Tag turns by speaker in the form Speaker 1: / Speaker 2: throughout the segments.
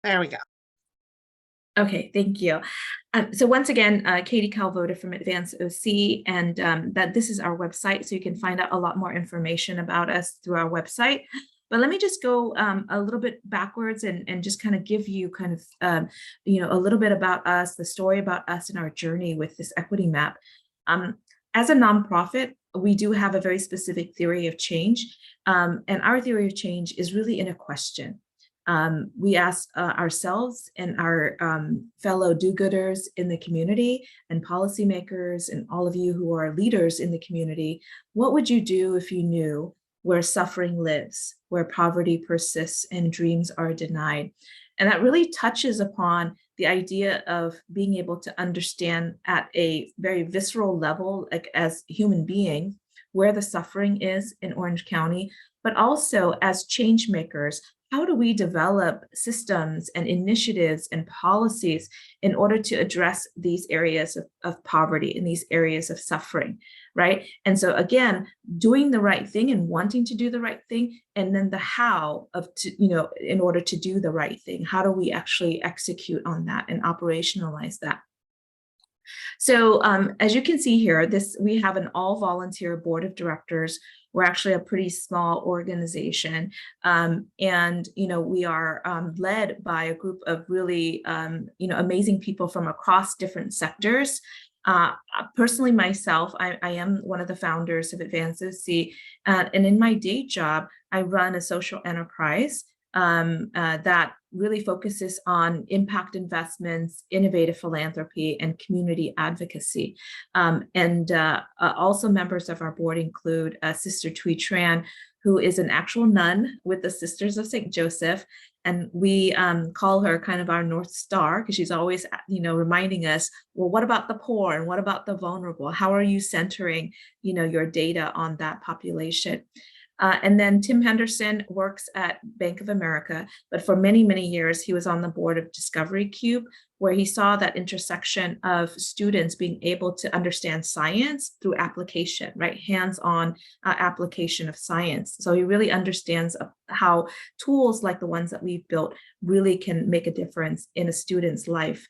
Speaker 1: There we go.
Speaker 2: Okay, thank you. So once again, Katie Kalvoda from Advanced OC, and that this is our website, so you can find out a lot more information about us through our website. But let me just go a little bit backwards and just kind of give you kind of a little bit about us, the story about us, and our journey with this equity map. As a nonprofit, we do have a very specific theory of change, and our theory of change is really in a question. We ask ourselves and our fellow do-gooders in the community and policymakers and all of you who are leaders in the community, what would you do if you knew where suffering lives, where poverty persists and dreams are denied? And that really touches upon the idea of being able to understand at a very visceral level, like as human beings, where the suffering is in Orange County, but also as change makers, how do we develop systems and initiatives and policies in order to address these areas of poverty and these areas of suffering, right? And so again, doing the right thing and wanting to do the right thing, and then the how of, in order to do the right thing, how do we actually execute on that and operationalize that? So as you can see here, we have an all-volunteer board of directors. We're actually a pretty small organization, and we are led by a group of really amazing people from across different sectors. Personally, myself, I am one of the founders of Advanced OC, and in my day job, I run a social enterprise that really focuses on impact investments, innovative philanthropy, and community advocacy. And also members of our board include Sister Thuy Tran, who is an actual nun with the Sisters of St. Joseph. And we call her kind of our North Star because she's always, reminding us, well, what about the poor and what about the vulnerable? How are you centering, your data on that population? And then Tim Henderson works at Bank of America, but for many, many years, he was on the board of Discovery Cube, where he saw that intersection of students being able to understand science through application, right? Hands-on application of science. So he really understands how tools like the ones that we've built really can make a difference in a student's life.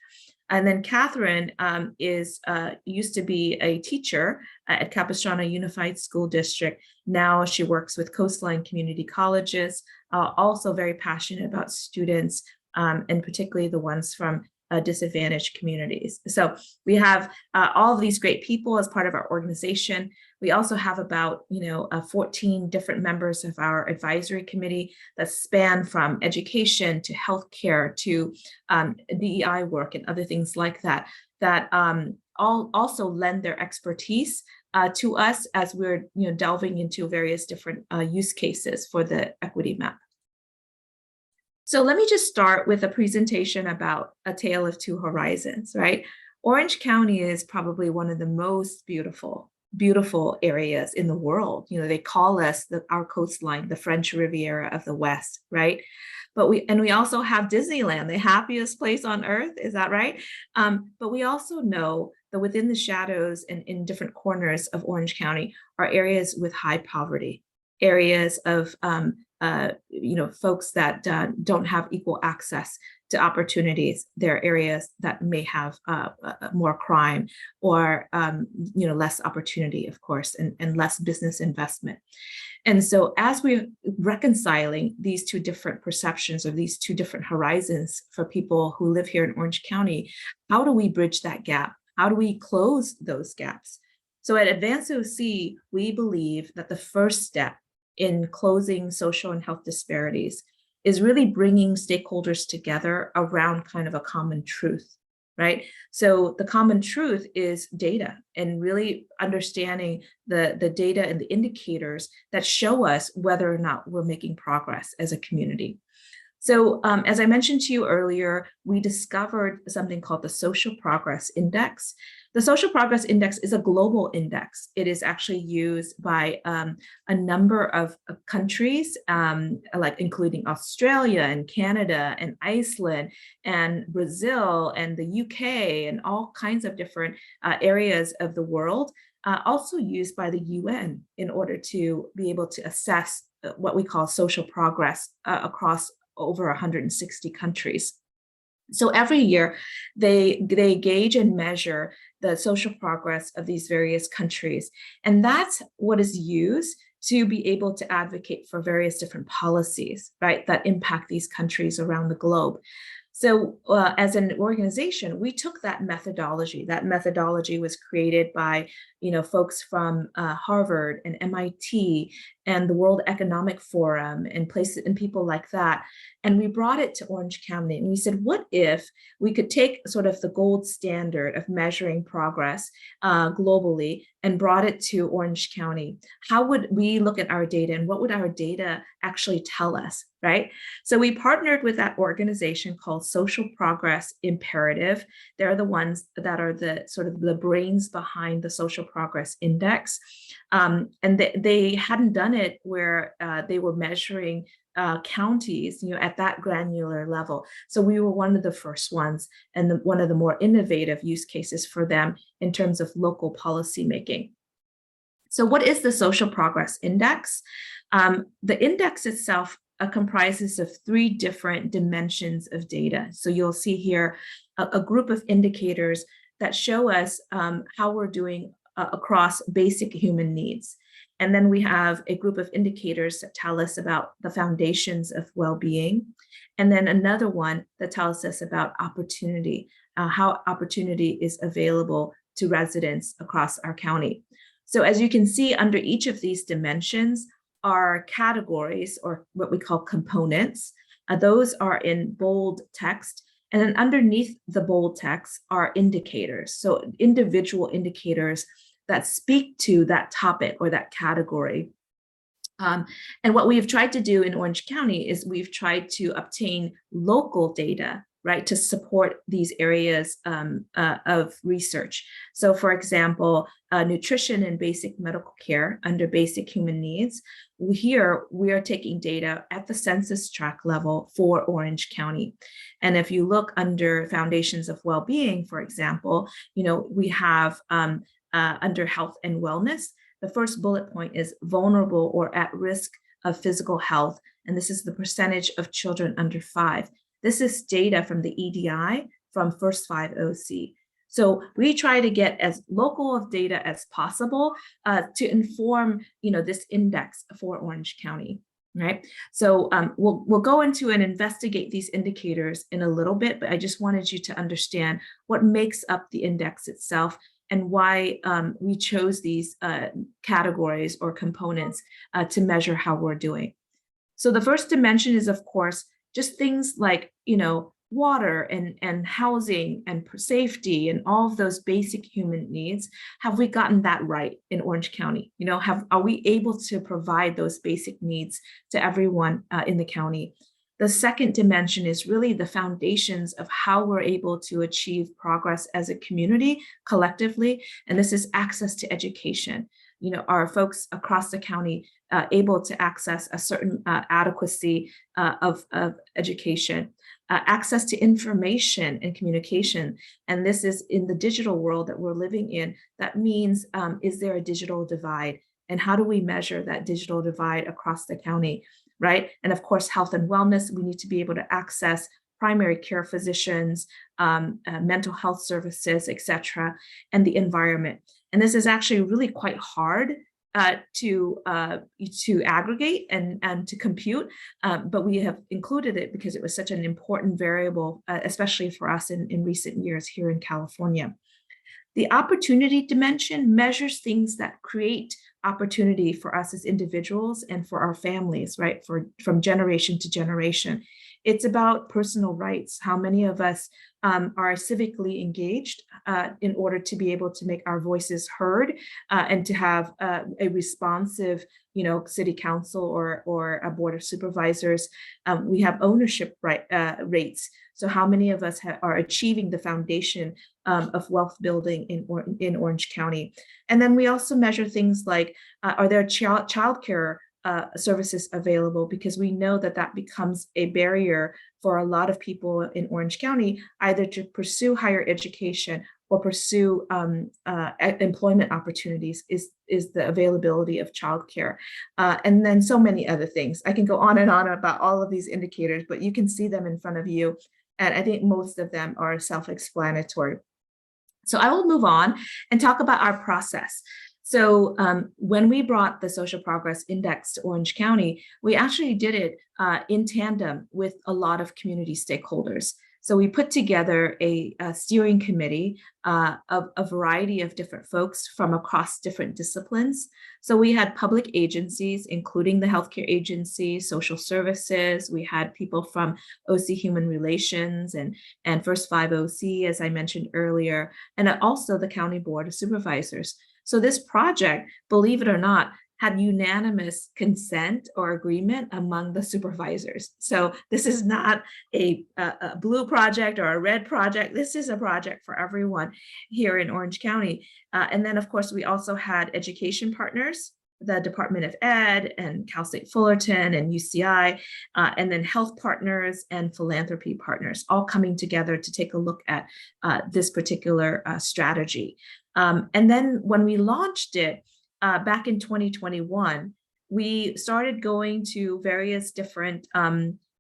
Speaker 2: And then Catherine used to be a teacher at Capistrano Unified School District. Now she works with Coastline Community Colleges, also very passionate about students, and particularly the ones from disadvantaged communities. So we have all of these great people as part of our organization. We also have about 14 different members of our advisory committee that span from education to healthcare to DEI work and other things like that, that all also lend their expertise to us as we're delving into various different use cases for the equity map. So let me just start with a presentation about A Tale of Two Horizons, right? Orange County is probably one of the most beautiful areas in the world. They call us our coastline, the French Riviera of the West, right? But we also have Disneyland, the happiest place on earth, is that right? But we also know that within the shadows and in different corners of Orange County are areas with high poverty, areas of folks that don't have equal access to opportunities. There are areas that may have more crime or less opportunity, of course, and less business investment. And so as we're reconciling these two different perceptions or these two different horizons for people who live here in Orange County, how do we bridge that gap? How do we close those gaps? So at Advanced OC, we believe that the first step in closing social and health disparities is really bringing stakeholders together around kind of a common truth, right? So the common truth is data and really understanding the data and the indicators that show us whether or not we're making progress as a community. So as I mentioned to you earlier, we discovered something called the Social Progress Index. The Social Progress Index is a global index. It is actually used by a number of countries, like including Australia and Canada and Iceland and Brazil and the UK and all kinds of different areas of the world, also used by the UN in order to be able to assess what we call social progress across over 160 countries. So every year, they gauge and measure the social progress of these various countries. And that's what is used to be able to advocate for various different policies, right, that impact these countries around the globe. So as an organization, we took that methodology. That methodology was created by, folks from Harvard and MIT and the World Economic Forum and places and people like that. And we brought it to Orange County and we said, what if we could take sort of the gold standard of measuring progress globally and brought it to Orange County? How would we look at our data and what would our data actually tell us, right? So we partnered with that organization called Social Progress Imperative. They're the ones that are the sort of the brains behind the Social Progress Index. And they hadn't done it where they were measuring counties, at that granular level. So we were one of the first ones and one of the more innovative use cases for them in terms of local policy making. So what is the Social Progress Index? The index itself comprises of 3 different dimensions of data. So you'll see here a group of indicators that show us how we're doing across basic human needs. And then we have a group of indicators that tell us about the foundations of well-being. And then another one that tells us about opportunity, how opportunity is available to residents across our county. So as you can see, under each of these dimensions are categories, or what we call components. Those are in bold text. And then underneath the bold text are indicators. So individual indicators that speak to that topic or that category. And what we've tried to do in Orange County is we've tried to obtain local data, right, to support these areas of research. So for example, nutrition and basic medical care under basic human needs. Here, we are taking data at the census tract level for Orange County. And if you look under foundations of well-being, for example, we have under health and wellness, the first bullet point is vulnerable or at risk of physical health. And this is the percentage of children under 5. This is data from the EDI from First 5 OC. So we try to get as local of data as possible to inform, this index for Orange County, right? So we'll go into and investigate these indicators in a little bit, but I just wanted you to understand what makes up the index itself and why we chose these categories or components to measure how we're doing. So the first dimension is, of course, just things like, water and housing and safety and all of those basic human needs. Have we gotten that right in Orange County? Are we able to provide those basic needs to everyone in the county? The second dimension is really the foundations of how we're able to achieve progress as a community collectively. And this is access to education. Are folks across the county able to access a certain adequacy of education? Access to information and communication. And this is in the digital world that we're living in. That means, is there a digital divide? And how do we measure that digital divide across the county, right? And of course, health and wellness, we need to be able to access primary care physicians, mental health services, et cetera, and the environment. And this is actually really quite hard to aggregate and to compute, but we have included it because it was such an important variable, especially for us in recent years here in California. The opportunity dimension measures things that create opportunity for us as individuals and for our families, right? From generation to generation. It's about personal rights. How many of us are civically engaged in order to be able to make our voices heard and to have a responsive, city council or a board of supervisors. We have ownership rates. So how many of us are achieving the foundation of wealth building in Orange County? And then we also measure things like, are there childcare services available, because we know that becomes a barrier for a lot of people in Orange County, either to pursue higher education or pursue employment opportunities is the availability of childcare. And then so many other things. I can go on and on about all of these indicators, but you can see them in front of you. And I think most of them are self-explanatory. So I will move on and talk about our process. So when we brought the Social Progress Index to Orange County, we actually did it in tandem with a lot of community stakeholders. So we put together a steering committee of a variety of different folks from across different disciplines. So we had public agencies, including the healthcare agency, social services. We had people from OC Human Relations and First 5 OC, as I mentioned earlier, and also the County Board of Supervisors. So this project, believe it or not, had unanimous consent or agreement among the supervisors. So this is not a blue project or a red project. This is a project for everyone here in Orange County. And then, of course, we also had education partners, the Department of Ed and Cal State Fullerton and UCI, and then health partners and philanthropy partners, all coming together to take a look at this particular strategy. And then when we launched it, back in 2021, we started going to various different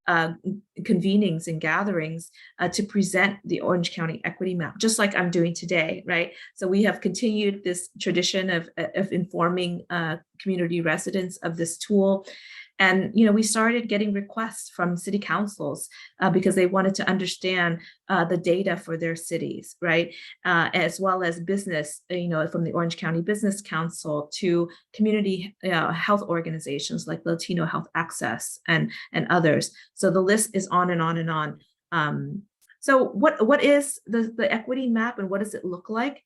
Speaker 2: convenings and gatherings to present the Orange County Equity Map, just like I'm doing today, right? So we have continued this tradition of informing community residents of this tool. And, we started getting requests from city councils because they wanted to understand the data for their cities, right? As well as business, from the Orange County Business Council to community health organizations like Latino Health Access and others. So the list is on and on and on. So what is the equity map and what does it look like?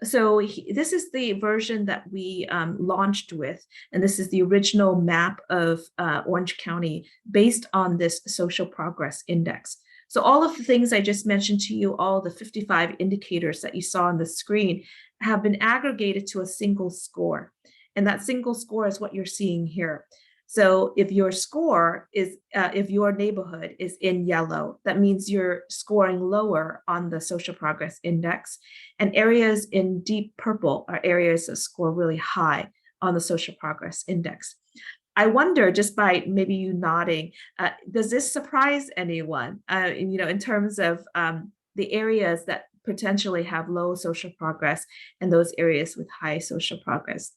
Speaker 2: So this is the version that we launched with, and this is the original map of Orange County based on this Social Progress Index. So all of the things I just mentioned to you, all the 55 indicators that you saw on the screen have been aggregated to a single score. And that single score is what you're seeing here. So if your score is, if your neighborhood is in yellow, that means you're scoring lower on the Social Progress Index. And areas in deep purple are areas that score really high on the Social Progress Index. I wonder, just by maybe you nodding, does this surprise anyone, in terms of the areas that potentially have low social progress and those areas with high social progress?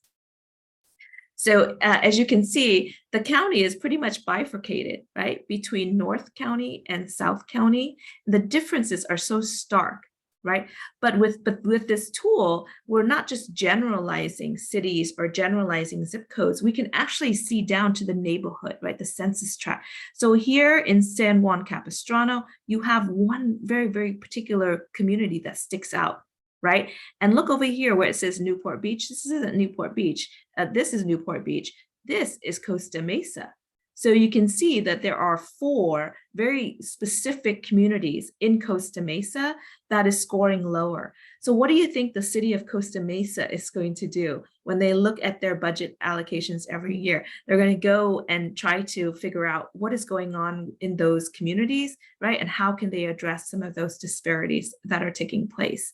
Speaker 2: So as you can see, the county is pretty much bifurcated, right, between North County and South County. The differences are so stark, right? But with this tool, we're not just generalizing cities or generalizing zip codes. We can actually see down to the neighborhood, right, the census tract. So here in San Juan Capistrano, you have one very, very particular community that sticks out, right? And look over here where it says Newport Beach. This isn't Newport Beach. This is Newport Beach. This is Costa Mesa. So you can see that there are 4 very specific communities in Costa Mesa that is scoring lower. So what do you think the city of Costa Mesa is going to do when they look at their budget allocations every year? They're going to go and try to figure out what is going on in those communities, right? And how can they address some of those disparities that are taking place?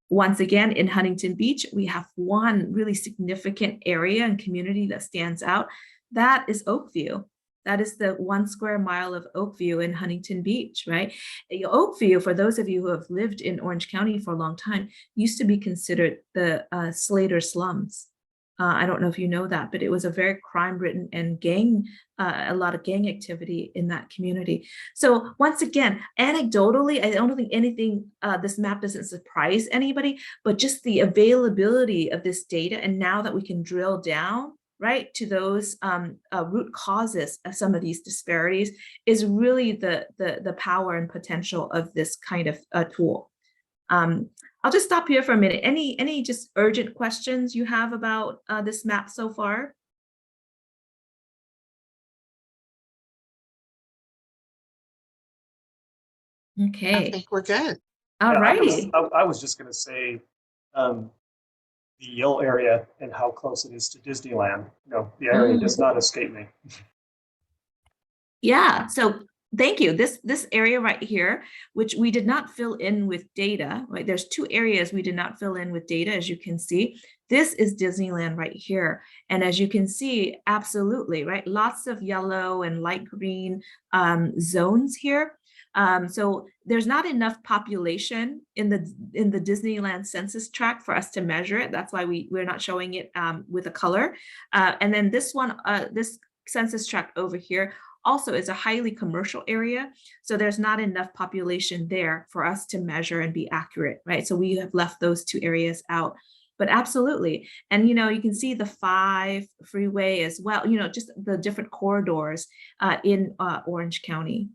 Speaker 2: Once again, in Huntington Beach, we have one really significant area and community that stands out. That is Oakview. That is the 1 square mile of Oakview in Huntington Beach, right? Oakview, for those of you who have lived in Orange County for a long time, used to be considered the Slater slums. I don't know if you know that, but it was a very crime-ridden and a lot of gang activity in that community. So once again, anecdotally, I don't think anything, this map doesn't surprise anybody, but just the availability of this data, and now that we can drill down, right, to those root causes of some of these disparities, is really the power and potential of this kind of tool. I'll just stop here for a minute. Any just urgent questions you have about this map so far? Okay.
Speaker 1: I think we're good.
Speaker 2: All righty.
Speaker 3: I was just going to say the Yale area and how close it is to Disneyland. The area does not escape me.
Speaker 2: Yeah, so thank you. This area right here, which we did not fill in with data, right? There's 2 areas we did not fill in with data, as you can see. This is Disneyland right here. And as you can see, absolutely, right? Lots of yellow and light green zones here. So there's not enough population in the Disneyland census tract for us to measure it. That's why we're not showing it with a color. And then this one, this census tract over here also is a highly commercial area. So there's not enough population there for us to measure and be accurate, right? So we have left those two areas out. But absolutely. And, you can see the 5 freeway as well, just the different corridors in Orange County.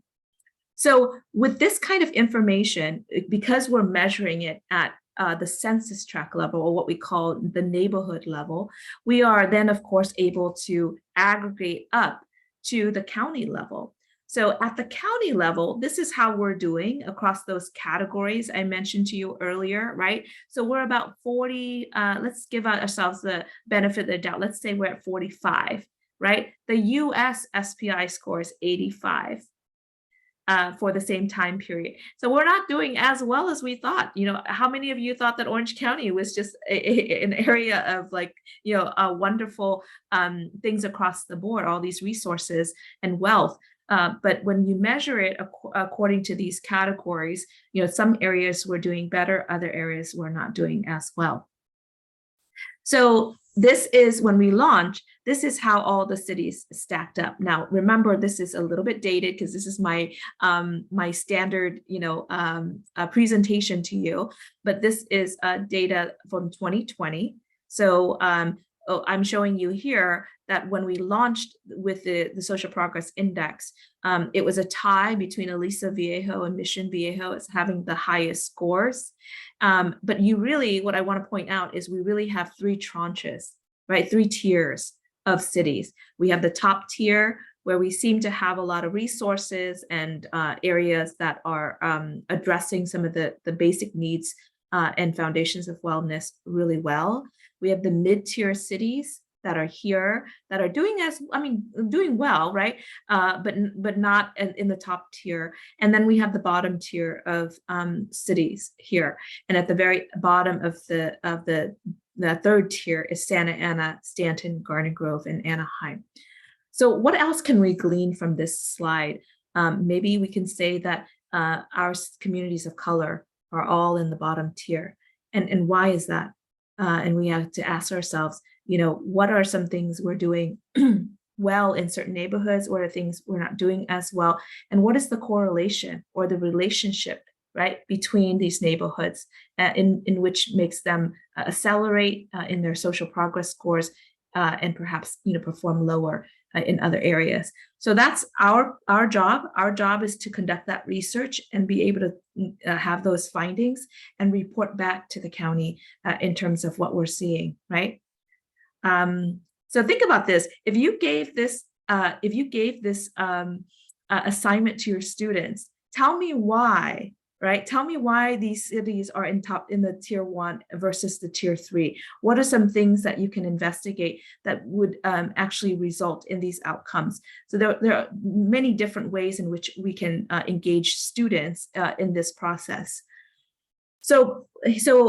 Speaker 2: So with this kind of information, because we're measuring it at the census tract level, or what we call the neighborhood level, we are then, of course, able to aggregate up to the county level. So at the county level, this is how we're doing across those categories I mentioned to you earlier, right? So we're about 40, let's give ourselves the benefit of the doubt. Let's say we're at 45, right? The US SPI score is 85. For the same time period. So we're not doing as well as we thought. How many of you thought that Orange County was just an area of wonderful things across the board, all these resources and wealth? But when you measure it according to these categories, some areas we're doing better, other areas we're not doing as well. So this is when we launch, this is how all the cities stacked up. Now, remember, this is a little bit dated because this is my my standard, presentation to you, but this is data from 2020. So I'm showing you here that when we launched with the Social Progress Index, it was a tie between Aliso Viejo and Mission Viejo as having the highest scores. But what I want to point out is we really have 3 tranches, right? 3 tiers of cities. We have the top tier where we seem to have a lot of resources and areas that are addressing some of the basic needs and foundations of wellness really well. We have the mid-tier cities that are here that are doing well, right? But not in the top tier. And then we have the bottom tier of cities here. And at the very bottom of the third tier is Santa Ana, Stanton, Garden Grove, and Anaheim. So what else can we glean from this slide? Maybe we can say that our communities of color are all in the bottom tier. And why is that? And we have to ask ourselves, what are some things we're doing well in certain neighborhoods? What are things we're not doing as well? And what is the correlation or the relationship, right, between these neighborhoods in which makes them accelerate in their social progress scores and perhaps, perform lower in other areas. So that's our job. Our job is to conduct that research and be able to have those findings and report back to the county in terms of what we're seeing, right? So think about this. If you gave this assignment to your students, tell me why, right? Tell me why these cities are in the tier 1 versus the tier 3. What are some things that you can investigate that would actually result in these outcomes? So there are many different ways in which we can engage students in this process. So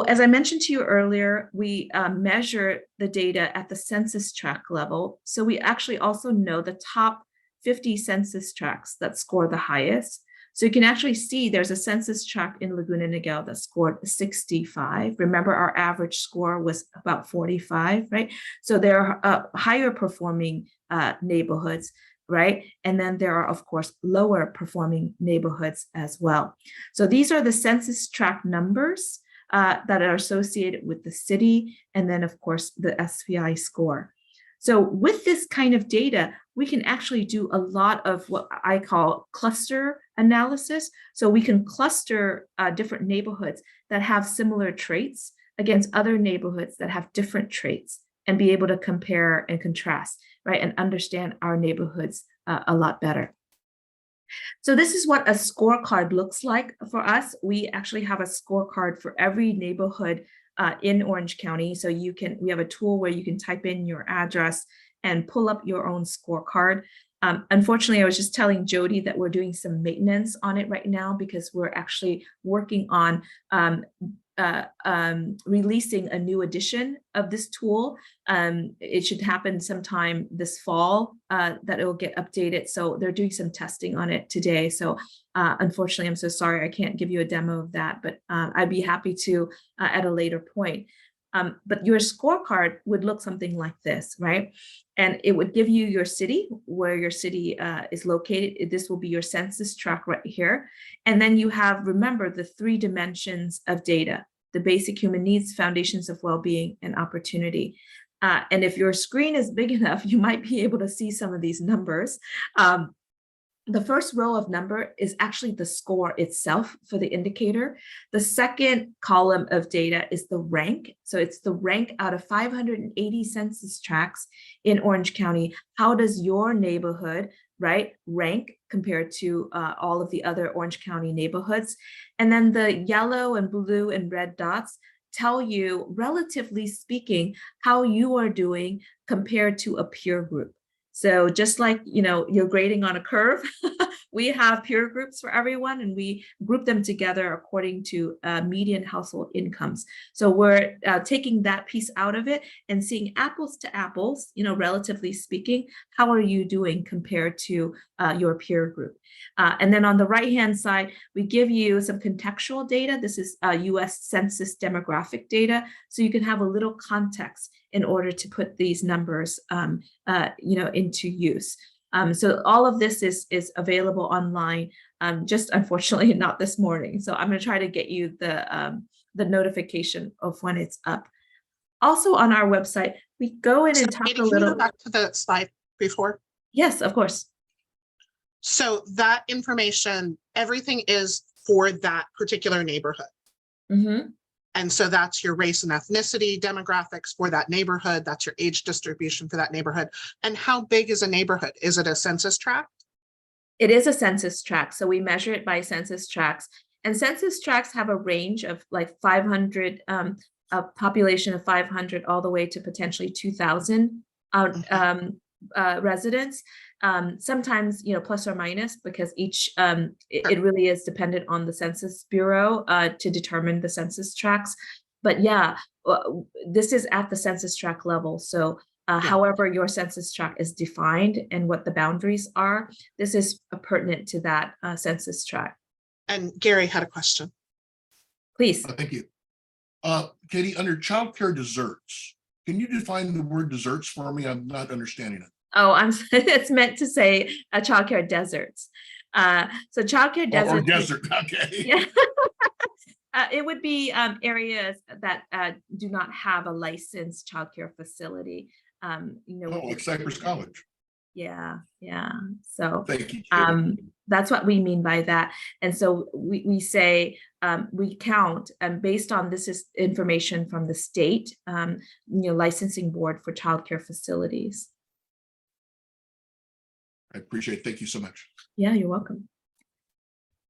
Speaker 2: as I mentioned to you earlier, we measure the data at the census tract level. So we actually also know the top 50 census tracts that score the highest. So you can actually see there's a census tract in Laguna Niguel that scored 65. Remember, our average score was about 45, right? So there are higher performing neighborhoods, right? And then there are, of course, lower performing neighborhoods as well. So these are the census tract numbers that are associated with the city, and then, of course, the SPI score. So with this kind of data, we can actually do a lot of what I call cluster analysis. So we can cluster different neighborhoods that have similar traits against other neighborhoods that have different traits and be able to compare and contrast, right? And understand our neighborhoods a lot better. So this is what a scorecard looks like for us. We actually have a scorecard for every neighborhood in Orange County. So we have a tool where you can type in your address and pull up your own scorecard. Unfortunately, I was just telling Jodi that we're doing some maintenance on it right now because we're actually working on releasing a new edition of this tool. It should happen sometime this fall that it will get updated. So they're doing some testing on it today. So unfortunately, I'm so sorry, I can't give you a demo of that, but I'd be happy to at a later point. But your scorecard would look something like this, right? And it would give you your city, where your city is located. This will be your census tract right here. And then you have, remember, the 3 dimensions of data: the basic human needs, foundations of well-being, and opportunity. And if your screen is big enough, you might be able to see some of these numbers. The first row of number is actually the score itself for the indicator. The second column of data is the rank. So it's the rank out of 580 census tracts in Orange County. How does your neighborhood, right, rank compared to all of the other Orange County neighborhoods? And then the yellow and blue and red dots tell you, relatively speaking, how you are doing compared to a peer group. So just like, you're grading on a curve, we have peer groups for everyone, and we group them together according to median household incomes. So we're taking that piece out of it and seeing apples to apples, relatively speaking, how are you doing compared to your peer group? And then on the right-hand side, we give you some contextual data. This is US Census demographic data. So you can have a little context in order to put these numbers, into use. So all of this is available online, just unfortunately not this morning. So I'm going to try to get you the notification of when it's up. Also on our website, we go in and talk
Speaker 1: Katie,
Speaker 2: a little.
Speaker 1: can you go back to the slide before?
Speaker 2: Yes, of course.
Speaker 1: So that information, everything is for that particular neighborhood.
Speaker 2: Mm-hmm.
Speaker 1: And so that's your race and ethnicity demographics for that neighborhood. That's your age distribution for that neighborhood. And how big is a neighborhood? Is it a census tract?
Speaker 2: It is a census tract. So we measure it by census tracts. And census tracts have a range of like 500, a population of 500 all the way to potentially 2,000 residents. Sometimes, plus or minus, because each, it really is dependent on the Census Bureau to determine the census tracts. But yeah, this is at the census tract level. So however your census tract is defined and what the boundaries are, this is pertinent to that census tract.
Speaker 1: And Gary had a question.
Speaker 2: Please.
Speaker 4: Thank you. Katie, under childcare desserts, can you define the word desserts for me? I'm not understanding it.
Speaker 2: Oh, it's meant to say childcare deserts. So childcare deserts.
Speaker 4: Or desert, okay.
Speaker 2: Yeah. It would be areas that do not have a licensed childcare facility.
Speaker 4: Like Cypress College.
Speaker 2: Yeah. So
Speaker 4: thank you.
Speaker 2: That's what we mean by that. And so we say we count, and based on this is information from the state, licensing board for childcare facilities.
Speaker 4: I appreciate it. Thank you so much.
Speaker 2: Yeah, you're welcome.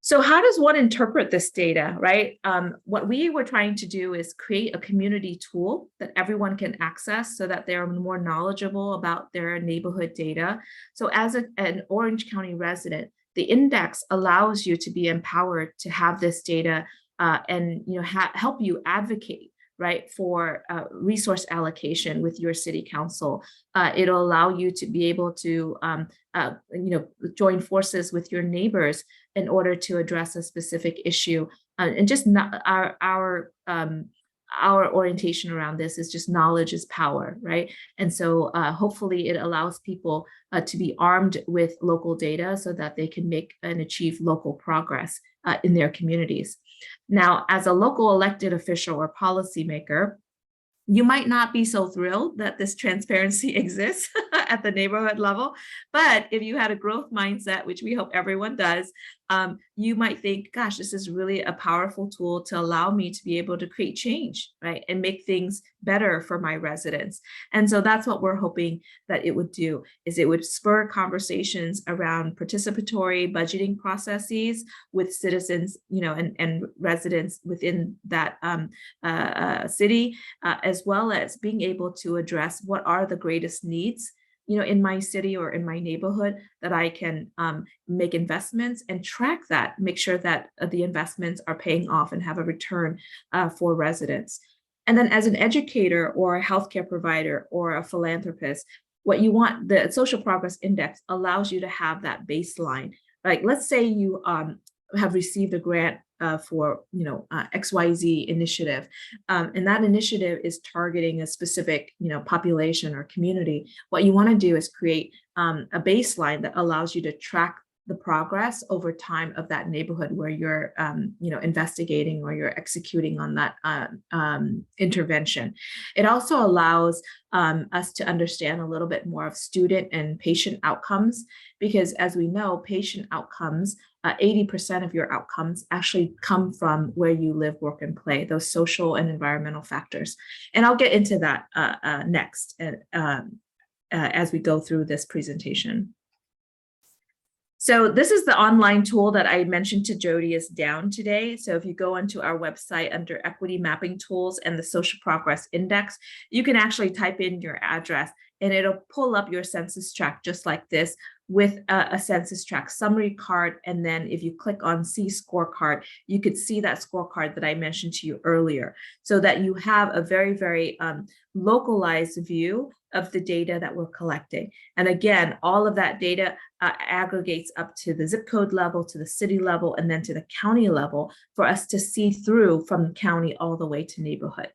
Speaker 2: So how does one interpret this data, right? What we were trying to do is create a community tool that everyone can access so that they're more knowledgeable about their neighborhood data. So as an Orange County resident, the index allows you to be empowered to have this data and help you advocate, right, for resource allocation with your city council. It'll allow you to be able to, join forces with your neighbors in order to address a specific issue. And just not our orientation around this is just knowledge is power, right? And so hopefully it allows people to be armed with local data so that they can make and achieve local progress in their communities. Now, as a local elected official or policymaker, you might not be so thrilled that this transparency exists at the neighborhood level, but if you had a growth mindset, which we hope everyone does, you might think, gosh, this is really a powerful tool to allow me to be able to create change, right? And make things better for my residents. And so that's what we're hoping that it would do, is it would spur conversations around participatory budgeting processes with citizens, and residents within that city, as well as being able to address what are the greatest needs, in my city or in my neighborhood that I can make investments and track that, make sure that the investments are paying off and have a return for residents. And then as an educator or a healthcare provider or a philanthropist, what you want, the social progress index allows you to have that baseline. Like, let's say you have received a grant for XYZ initiative, and that initiative is targeting a specific population or community. What you want to do is create a baseline that allows you to track the progress over time of that neighborhood where you're investigating or you're executing on that intervention. It also allows us to understand a little bit more of student and patient outcomes, because as we know, patient outcomes, 80% of your outcomes actually come from where you live, work, and play, those social and environmental factors. And I'll get into that next as we go through this presentation. So this is the online tool that I mentioned to Jodi is down today. So if you go onto our website under Equity Mapping Tools and the Social Progress Index, you can actually type in your address and it'll pull up your census tract just like this with a census tract summary card. And then if you click on See Scorecard, you could see that scorecard that I mentioned to you earlier, so that you have a very, very localized view of the data that we're collecting. And again, all of that data aggregates up to the zip code level, to the city level, and then to the county level for us to see through from county all the way to neighborhood.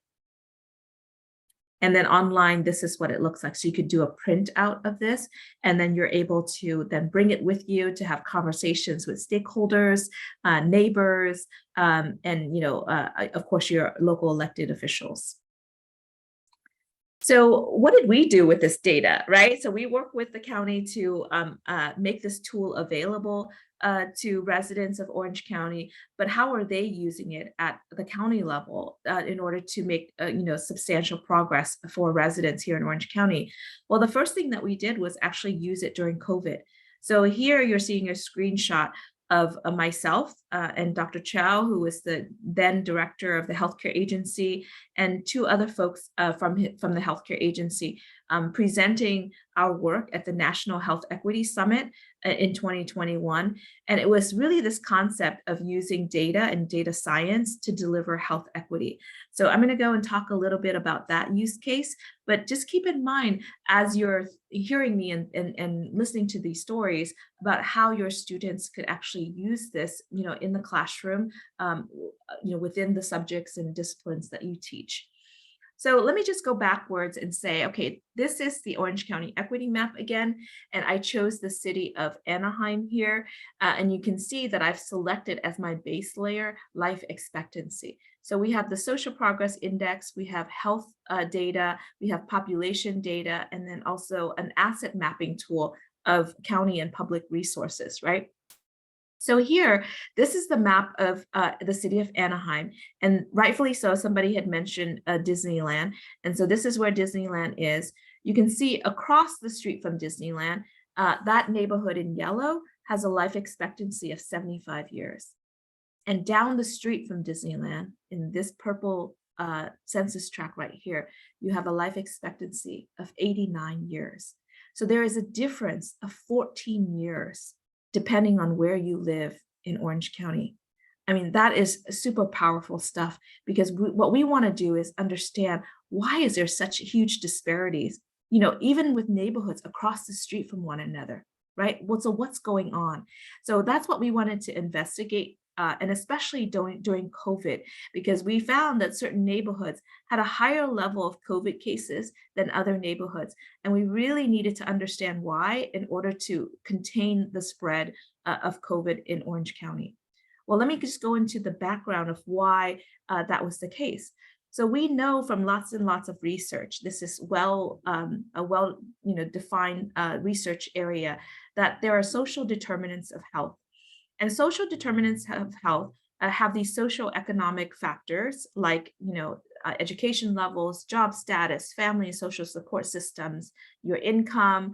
Speaker 2: And then online, this is what it looks like. So you could do a printout of this, and then you're able to then bring it with you to have conversations with stakeholders, neighbors, and of course, your local elected officials. So what did we do with this data, right? So we work with the county to make this tool available to residents of Orange County, but how are they using it at the county level in order to make substantial progress for residents here in Orange County? Well, the first thing that we did was actually use it during COVID. So here you're seeing a screenshot of myself and Dr. Chow, who was the then director of the healthcare agency, and two other folks from the healthcare agency presenting our work at the National Health Equity Summit in 2021. And it was really this concept of using data and data science to deliver health equity. So I'm going to go and talk a little bit about that use case, but just keep in mind as you're hearing me and listening to these stories about how your students could actually use this, in the classroom, within the subjects and disciplines that you teach. So let me just go backwards and say, okay, this is the Orange County Equity Map again, and I chose the city of Anaheim here, and you can see that I've selected as my base layer life expectancy. So we have the Social Progress Index, we have health data, we have population data, and then also an asset mapping tool of county and public resources, right? So here, this is the map of the city of Anaheim, and rightfully so, somebody had mentioned Disneyland. And so this is where Disneyland is. You can see across the street from Disneyland, that neighborhood in yellow has a life expectancy of 75 years. And down the street from Disneyland, in this purple census tract right here, you have a life expectancy of 89 years. So there is a difference of 14 years depending on where you live in Orange County. I mean, that is super powerful stuff, because what we want to do is understand, why is there such huge disparities, even with neighborhoods across the street from one another, right? Well, so what's going on? So that's what we wanted to investigate, and especially during COVID, because we found that certain neighborhoods had a higher level of COVID cases than other neighborhoods. And we really needed to understand why in order to contain the spread of COVID in Orange County. Well, let me just go into the background of why that was the case. So we know from lots and lots of research, this is a well defined research area, that there are social determinants of health. And social determinants of health have these socioeconomic factors like, education levels, job status, family and social support systems, your income,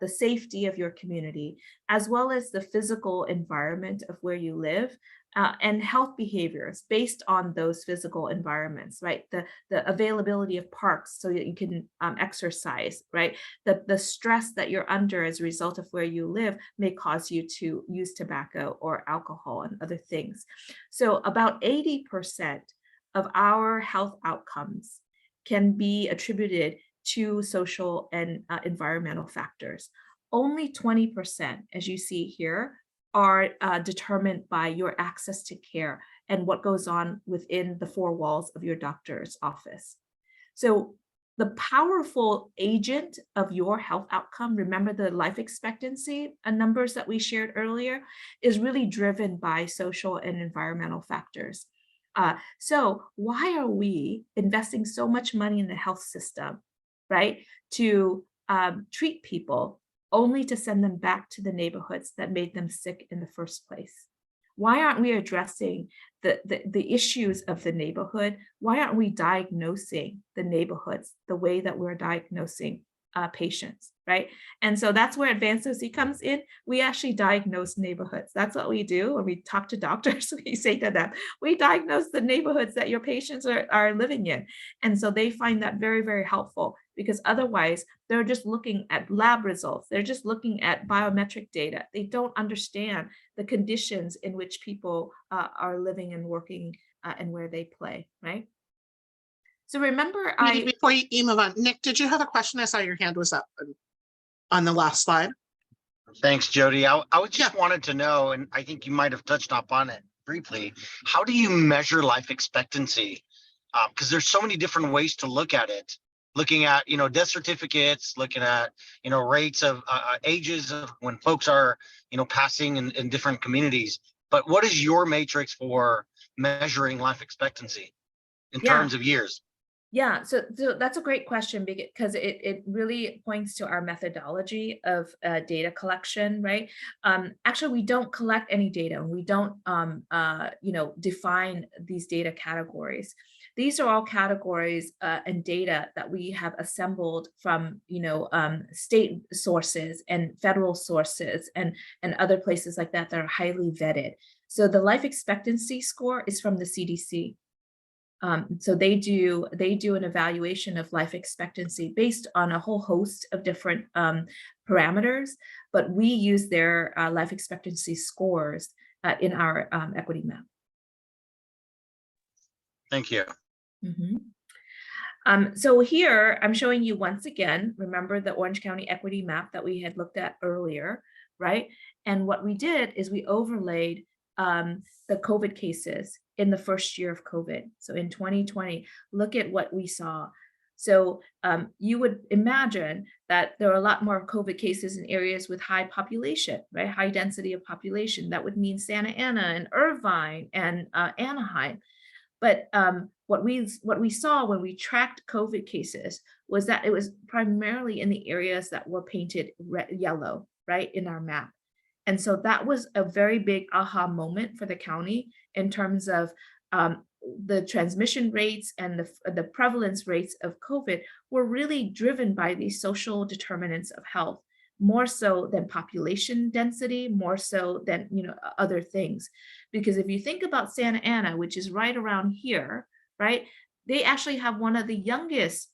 Speaker 2: the safety of your community, as well as the physical environment of where you live, and health behaviors based on those physical environments, right? The availability of parks so that you can exercise, right? The stress that you're under as a result of where you live may cause you to use tobacco or alcohol and other things. So about 80% of our health outcomes can be attributed to social and environmental factors. Only 20%, as you see here, are determined by your access to care and what goes on within the four walls of your doctor's office. So the powerful agent of your health outcome, remember the life expectancy numbers that we shared earlier, is really driven by social and environmental factors. So why are we investing so much money in the health system, right, to treat people only to send them back to the neighborhoods that made them sick in the first place? Why aren't we addressing the issues of the neighborhood? Why aren't we diagnosing the neighborhoods the way that we're diagnosing patients, right? And so that's where Advanced OC comes in. We actually diagnose neighborhoods. That's what we do when we talk to doctors. We say to them, we diagnose the neighborhoods that your patients are living in. And so they find that very, very helpful, because otherwise they're just looking at lab results. They're just looking at biometric data. They don't understand the conditions in which people are living and working and where they play, right? So remember,
Speaker 1: Before you move on, Nick, did you have a question? I saw your hand was up on the last slide.
Speaker 5: Thanks, Jodi. I just wanted to know, and I think you might have touched upon it briefly, how do you measure life expectancy? Because there's so many different ways to look at it. Looking at, death certificates, looking at, rates of ages of when folks are, passing in different communities. But what is your matrix for measuring life expectancy in terms of years?
Speaker 2: Yeah, so that's a great question, because it really points to our methodology of data collection, right? Actually, we don't collect any data. We don't, define these data categories. These are all categories and data that we have assembled from, state sources and federal sources and other places like that are highly vetted. So the life expectancy score is from the CDC. So they do an evaluation of life expectancy based on a whole host of different parameters, but we use their life expectancy scores in our equity map.
Speaker 5: Thank you.
Speaker 2: So here I'm showing you once again, remember the Orange County equity map that we had looked at earlier, right? And what we did is we overlaid the COVID cases in the first year of COVID. So in 2020, look at what we saw. So you would imagine that there are a lot more COVID cases in areas with high population, right? High density of population. That would mean Santa Ana and Irvine and Anaheim. But what we saw when we tracked COVID cases was that it was primarily in the areas that were painted yellow, right, in our map. And so that was a very big aha moment for the county in terms of the transmission rates and the prevalence rates of COVID were really driven by these social determinants of health, more so than population density, more so than other things. Because if you think about Santa Ana, which is right around here, right, they actually have one of the youngest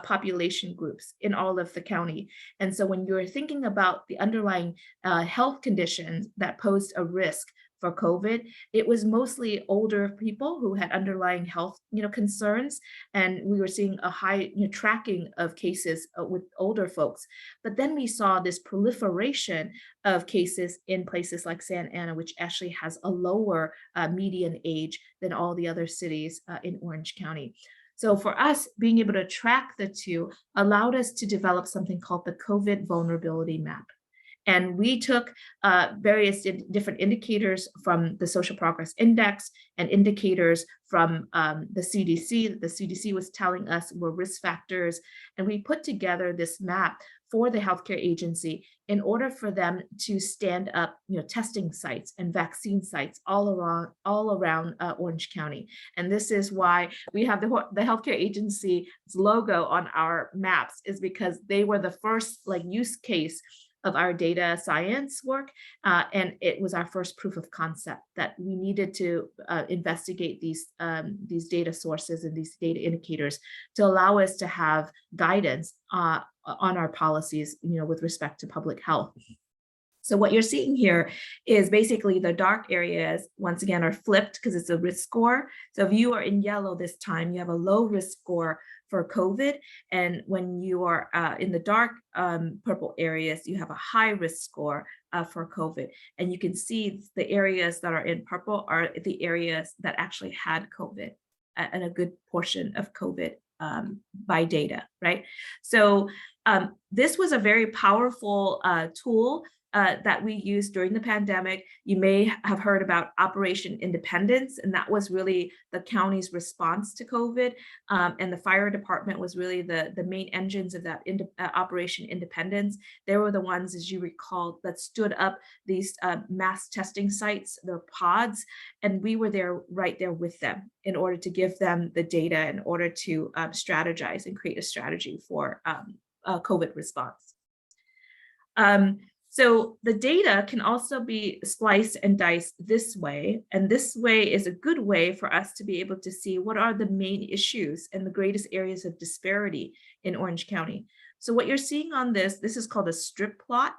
Speaker 2: population groups in all of the county. And so when you're thinking about the underlying health conditions that posed a risk for COVID, it was mostly older people who had underlying health concerns. And we were seeing a high tracking of cases with older folks. But then we saw this proliferation of cases in places like Santa Ana, which actually has a lower median age than all the other cities in Orange County. So for us, being able to track the two allowed us to develop something called the COVID vulnerability map. And we took various different indicators from the Social Progress Index and indicators from the CDC that the CDC was telling us were risk factors. And we put together this map for the healthcare agency in order for them to stand up, testing sites and vaccine sites all around Orange County. And this is why we have the healthcare agency's logo on our maps, is because they were the first use case of our data science work. And it was our first proof of concept that we needed to investigate these data sources and these data indicators to allow us to have guidance on our policies, with respect to public health. So what you're seeing here is basically the dark areas, once again, are flipped because it's a risk score. So if you are in yellow this time, you have a low risk score for COVID. And when you are in the dark purple areas, you have a high risk score for COVID. And you can see the areas that are in purple are the areas that actually had COVID, and a good portion of COVID by data, right? So this was a very powerful tool that we used during the pandemic. You may have heard about Operation Independence, and that was really the county's response to COVID. And the fire department was really the main engines of that Operation Independence. They were the ones, as you recall, that stood up these mass testing sites, the pods, and we were there right there with them in order to give them the data, in order to strategize and create a strategy for COVID response. So the data can also be spliced and diced this way. And this way is a good way for us to be able to see what are the main issues and the greatest areas of disparity in Orange County. So what you're seeing on this is called a strip plot.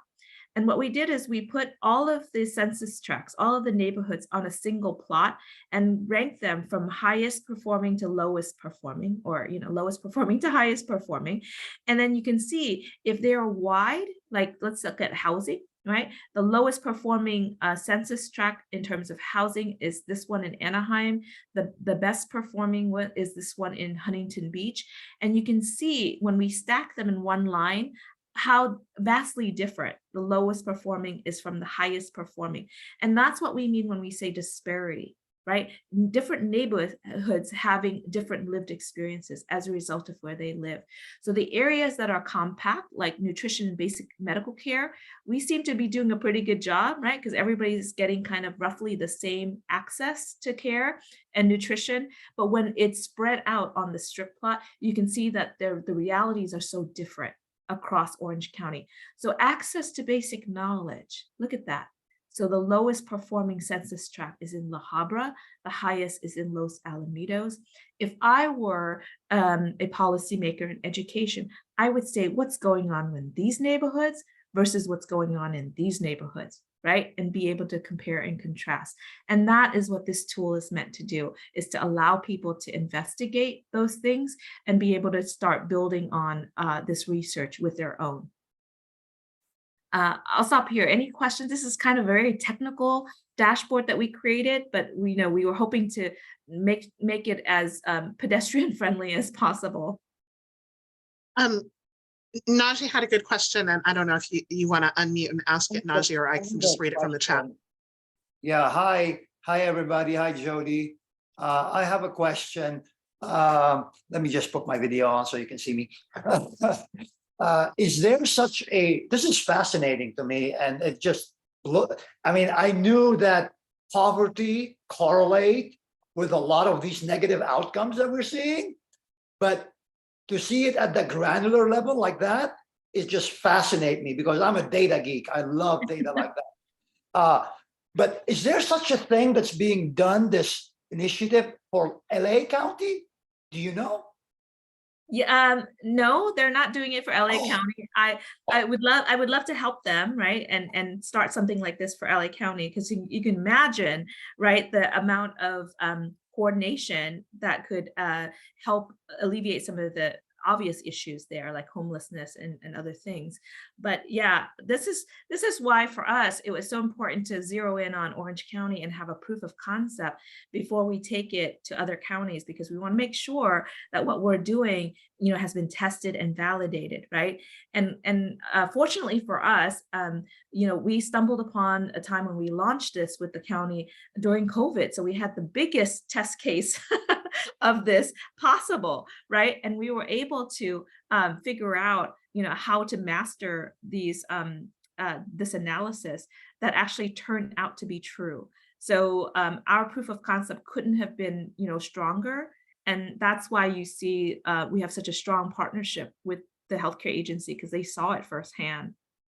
Speaker 2: And what we did is we put all of the census tracts, all of the neighborhoods on a single plot and ranked them from highest performing to lowest performing, or lowest performing to highest performing. And then you can see if they're wide, like let's look at housing, right? The lowest performing census tract in terms of housing is this one in Anaheim. The best performing one is this one in Huntington Beach. And you can see when we stack them in one line, how vastly different the lowest performing is from the highest performing. And that's what we mean when we say disparity, right? Different neighborhoods having different lived experiences as a result of where they live. So the areas that are compact, like nutrition and basic medical care, we seem to be doing a pretty good job, right? Because everybody's getting kind of roughly the same access to care and nutrition. But when it's spread out on the strip plot, you can see that the realities are so different across Orange County. So access to basic knowledge, look at that. So the lowest performing census tract is in La Habra, the highest is in Los Alamitos. If I were a policymaker in education, I would say what's going on in these neighborhoods versus what's going on in these neighborhoods, right? And be able to compare and contrast. And that is what this tool is meant to do, is to allow people to investigate those things and be able to start building on this research with their own. I'll stop here. Any questions? This is kind of a very technical dashboard that we created, but we were hoping to make it as pedestrian friendly as possible.
Speaker 1: Najee had a good question, and I don't know if you want to unmute and ask it, Najee, or I can just read it from the chat.
Speaker 6: Yeah, hi everybody. Hi, Jodi. I have a question. Let me just put my video on so you can see me. Is there such a, this is fascinating to me, and it just, I knew that poverty correlate with a lot of these negative outcomes that we're seeing, but to see it at the granular level like that, it just fascinates me because I'm a data geek. I love data like that. But is there such a thing that's being done, this initiative for LA County? Do you know?
Speaker 2: Yeah, no, they're not doing it for LA County. I would love to help them, right? And start something like this for LA County, because you can imagine, right, the amount of coordination that could help alleviate some of the obvious issues there, like homelessness and other things. But yeah, this is why for us it was so important to zero in on Orange County and have a proof of concept before we take it to other counties, because we want to make sure that what we're doing, has been tested and validated, right? And fortunately for us, we stumbled upon a time when we launched this with the county during COVID. So we had the biggest test case of this possible, right? And we were able to figure out, how to master these this analysis that actually turned out to be true. So our proof of concept couldn't have been, stronger. And that's why you see we have such a strong partnership with the healthcare agency, because they saw it firsthand,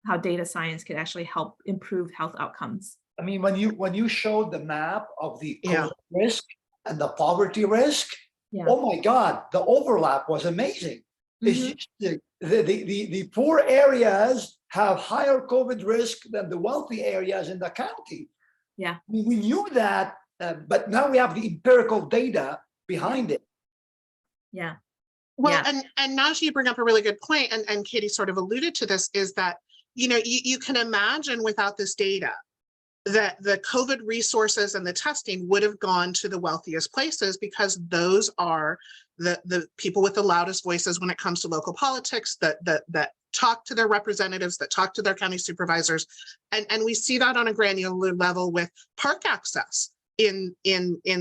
Speaker 2: how data science could actually help improve health outcomes.
Speaker 6: I mean, when you showed the map of the
Speaker 1: Yeah.
Speaker 6: COVID risk and the poverty risk,
Speaker 2: Yeah.
Speaker 6: oh my God, the overlap was amazing. It's
Speaker 2: Mhm.
Speaker 6: just the poor areas have higher COVID risk than the wealthy areas in the county.
Speaker 2: Yeah.
Speaker 6: I mean, we knew that, but now we have the empirical data behind it.
Speaker 2: Yeah.
Speaker 1: Well,
Speaker 2: Yeah.
Speaker 1: and Najee, you bring up a really good point, and Katie sort of alluded to this, is that, you can imagine without this data that the COVID resources and the testing would have gone to the wealthiest places, because those are the people with the loudest voices when it comes to local politics, that talk to their representatives, that talk to their county supervisors. And we see that on a granular level with park access in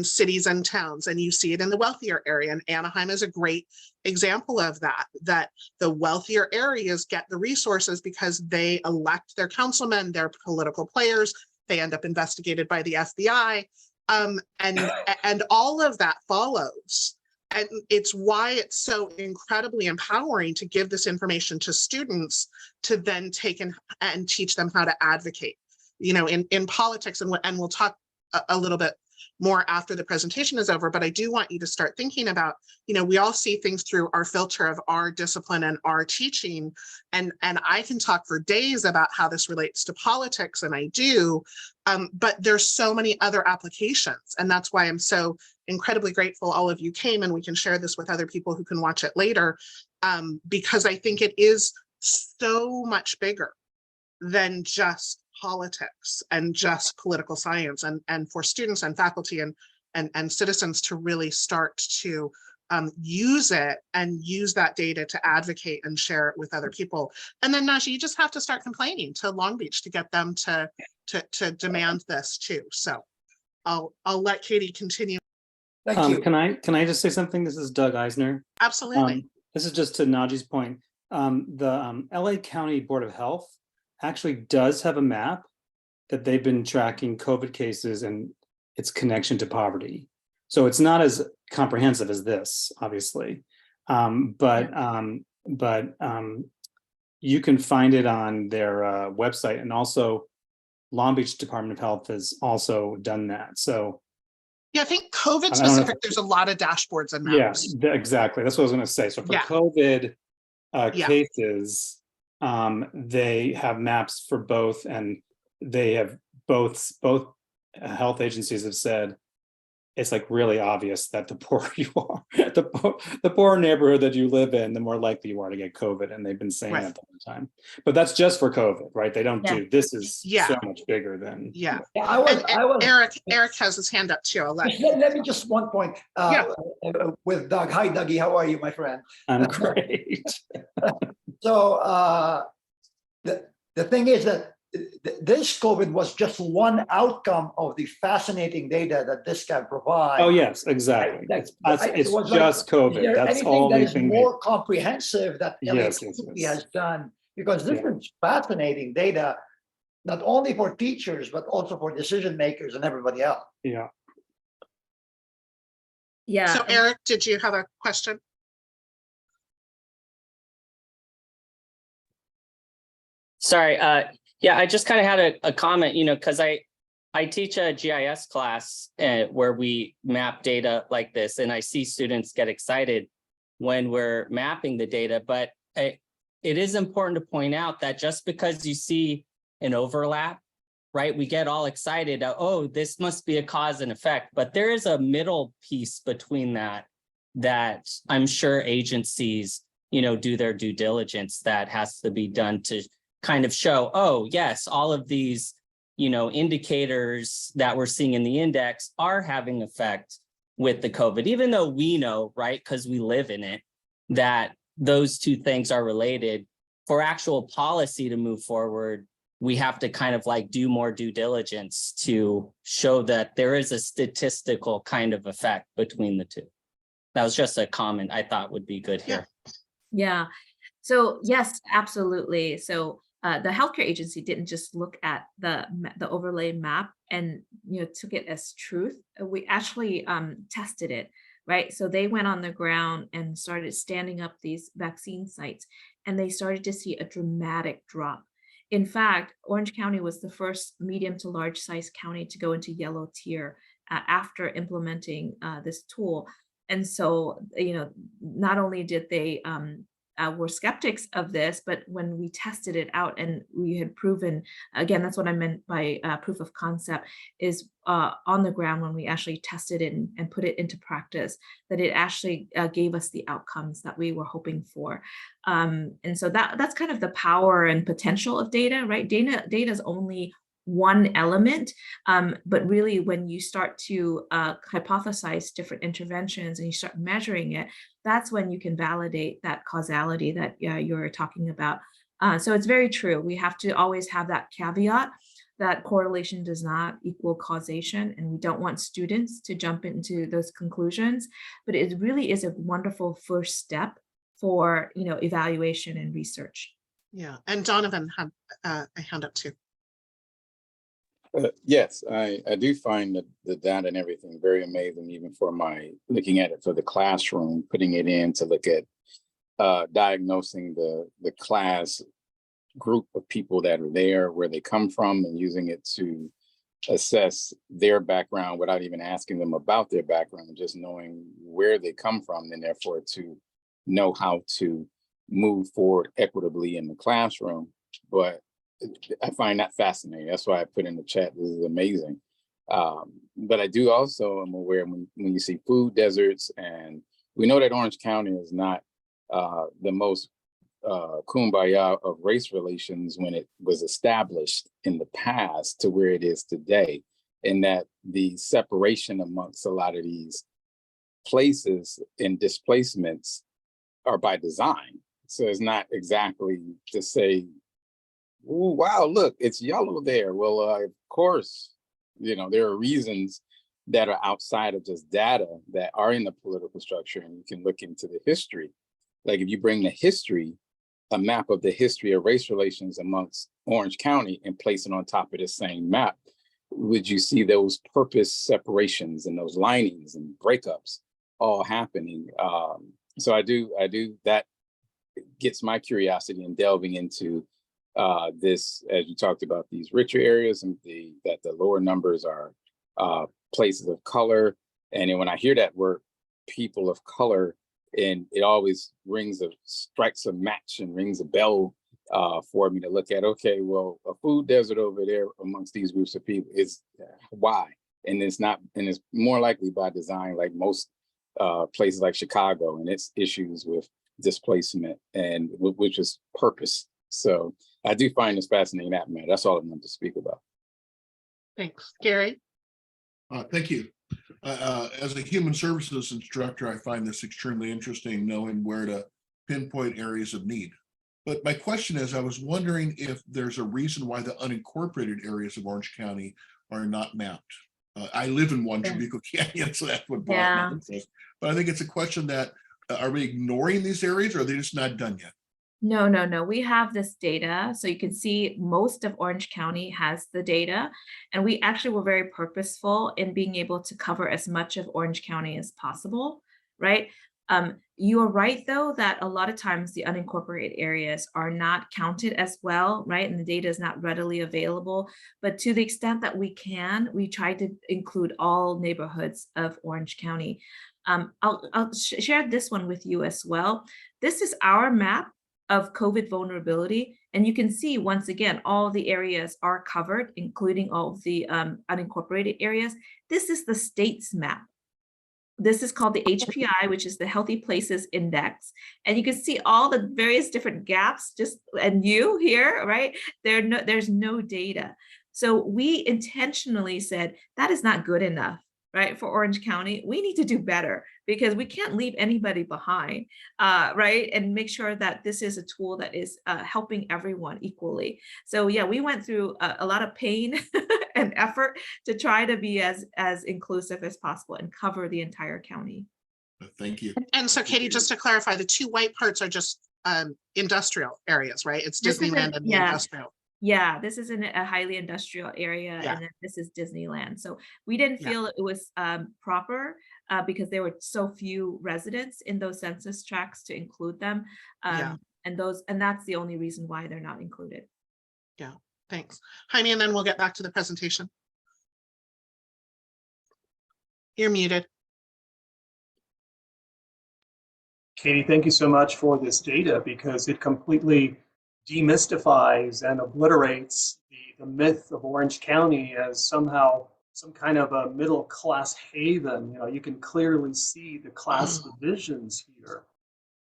Speaker 1: cities and towns, and you see it in the wealthier area. And Anaheim is a great example of that the wealthier areas get the resources because they elect their councilmen, their political players, they end up investigated by the FBI, and all of that follows. And it's why it's so incredibly empowering to give this information to students to then take and teach them how to advocate, in politics. And we'll talk a little bit more after the presentation is over, but I do want you to start thinking about, we all see things through our filter of our discipline and our teaching. And I can talk for days about how this relates to politics, and I do, but there's so many other applications. And that's why I'm so incredibly grateful all of you came, and we can share this with other people who can watch it later, because I think it is so much bigger than just politics and just political science, and for students and faculty and citizens to really start to use it and use that data to advocate and share it with other people. And then Najee, you just have to start complaining to Long Beach to get them to demand this too. So I'll let Katie continue.
Speaker 6: Thank you.
Speaker 7: Can I just say something? This is Doug Eisner.
Speaker 1: Absolutely.
Speaker 7: This is just to Najee's point. The LA County Board of Health actually does have a map that they've been tracking COVID cases and its connection to poverty. So it's not as comprehensive as this, obviously, but you can find it on their website, and also Long Beach Department of Health has also done that. So
Speaker 1: yeah, I think COVID
Speaker 7: I don't know
Speaker 1: specific,
Speaker 7: if-
Speaker 1: there's a lot of dashboards and maps.
Speaker 7: yeah, exactly. That's what I was going to say. So for
Speaker 1: Yeah.
Speaker 7: COVID
Speaker 1: Yeah.
Speaker 7: cases, they have maps for both, and they have both health agencies have said it's like really obvious that the poorer you are, the poorer neighborhood that you live in, the more likely you are to get COVID. And they've been saying
Speaker 1: Right.
Speaker 7: that the whole time. But that's just for COVID, right? They don't
Speaker 2: Yeah.
Speaker 7: do, this is
Speaker 1: Yeah.
Speaker 7: so much bigger than.
Speaker 1: Yeah.
Speaker 6: Yeah, I was,
Speaker 1: Eric has his hand up too. I'll let
Speaker 6: let me just one point with Doug. Hi, Dougie. How are you, my friend?
Speaker 7: I'm great.
Speaker 6: So the thing is that this COVID was just one outcome of the fascinating data that this can provide.
Speaker 7: Oh, yes, exactly. It's
Speaker 6: It was
Speaker 7: just
Speaker 6: like, is
Speaker 7: COVID.
Speaker 6: there
Speaker 7: That's
Speaker 6: anything
Speaker 7: all
Speaker 6: that
Speaker 7: they
Speaker 6: is
Speaker 7: think.
Speaker 6: more comprehensive that
Speaker 7: Yes,
Speaker 6: LACP
Speaker 7: yes.
Speaker 6: has done? Because this
Speaker 7: Yeah.
Speaker 6: is fascinating data, not only for teachers, but also for decision makers and everybody else.
Speaker 7: Yeah.
Speaker 2: Yeah.
Speaker 1: So Eric, did you have a question?
Speaker 8: Sorry. Yeah, I just kind of had a comment, because I teach a GIS class where we map data like this, and I see students get excited when we're mapping the data. But it is important to point out that just because you see an overlap, right, we get all excited. Oh, this must be a cause and effect. But there is a middle piece between that I'm sure agencies, do their due diligence that has to be done to kind of show, oh, yes, all of these, indicators that we're seeing in the index are having effect with the COVID, even though we know, right, because we live in it, that those two things are related. For actual policy to move forward, we have to kind of like do more due diligence to show that there is a statistical kind of effect between the two. That was just a comment I thought would be good here.
Speaker 2: Yeah. So yes, absolutely. So the healthcare agency didn't just look at the overlay map and took it as truth. We actually tested it, right? So they went on the ground and started standing up these vaccine sites, and they started to see a dramatic drop. In fact, Orange County was the first medium to large size county to go into yellow tier after implementing this tool. And so, not only did they were skeptics of this, but when we tested it out and we had proven, again, that's what I meant by proof of concept, is on the ground when we actually tested it and put it into practice, that it actually gave us the outcomes that we were hoping for. And so that's kind of the power and potential of data, right? Data is only one element, but really when you start to hypothesize different interventions and you start measuring it, that's when you can validate that causality that you're talking about. So it's very true. We have to always have that caveat that correlation does not equal causation, and we don't want students to jump into those conclusions, but it really is a wonderful first step for evaluation and research.
Speaker 1: Yeah, and Donovan had a hand up too.
Speaker 9: Yes, I do find the data and everything very amazing, even for my looking at it for the classroom, putting it in to look at diagnosing the class group of people that are there, where they come from, and using it to assess their background without even asking them about their background, just knowing where they come from, and therefore to know how to move forward equitably in the classroom. But I find that fascinating. That's why I put in the chat, this is amazing. But I do also am aware when you see food deserts, and we know that Orange County is not the most kumbaya of race relations when it was established in the past to where it is today, and that the separation amongst a lot of these places and displacements are by design. So it's not exactly to say, ooh, wow, look, it's yellow there. Well, of course, there are reasons that are outside of just data that are in the political structure, and you can look into the history. Like if you bring the history, a map of the history of race relations amongst Orange County and place it on top of the same map, would you see those purpose separations and those linings and breakups all happening? So I do, that gets my curiosity in delving into this, as you talked about, these richer areas, and that the lower numbers are places of color. And then when I hear that word people of color, and it always strikes a match and rings a bell for me to look at, okay, well, a food desert over there amongst these groups of people is why? And it's more likely by design, like most places like Chicago and its issues with displacement, and which is purpose. So I do find this fascinating, that matter. That's all I wanted to speak about.
Speaker 1: Thanks. Gary?
Speaker 4: Thank you. As a human services instructor, I find this extremely interesting, knowing where to pinpoint areas of need. But my question is, I was wondering if there's a reason why the unincorporated areas of Orange County are not mapped. I live in one, Tribuco Canyon, so that's what brought my interest. But I think it's a question that, are we ignoring these areas, or are they just not done yet?
Speaker 2: No. We have this data. So you can see most of Orange County has the data. And we actually were very purposeful in being able to cover as much of Orange County as possible, right? You are right, though, that a lot of times the unincorporated areas are not counted as well, right? And the data is not readily available. But to the extent that we can, we try to include all neighborhoods of Orange County. I'll share this one with you as well. This is our map of COVID vulnerability. And you can see, once again, all the areas are covered, including all of the unincorporated areas. This is the state's map. This is called the HPI, which is the Healthy Places Index. And you can see all the various different gaps, and you here, right? There's no data. So we intentionally said that is not good enough, right? For Orange County, we need to do better, because we can't leave anybody behind, right? And make sure that this is a tool that is helping everyone equally. So yeah, we went through a lot of pain and effort to try to be as inclusive as possible and cover the entire county.
Speaker 4: Thank you.
Speaker 1: And so Katie, just to clarify, the two white parts are just industrial areas, right? It's
Speaker 2: This is
Speaker 1: Disneyland and the
Speaker 2: yeah.
Speaker 1: industrial.
Speaker 2: Yeah, this is in a highly industrial area,
Speaker 1: Yeah.
Speaker 2: and then this is Disneyland. So we didn't
Speaker 1: Yeah.
Speaker 2: feel it was proper because there were so few residents in those census tracts to include them.
Speaker 1: Yeah.
Speaker 2: And that's the only reason why they're not included.
Speaker 1: Yeah, thanks. Jaime, and then we'll get back to the presentation. You're muted.
Speaker 3: Katie, thank you so much for this data because it completely demystifies and obliterates the myth of Orange County as somehow some kind of a middle class haven. You know, you can clearly see the class divisions here.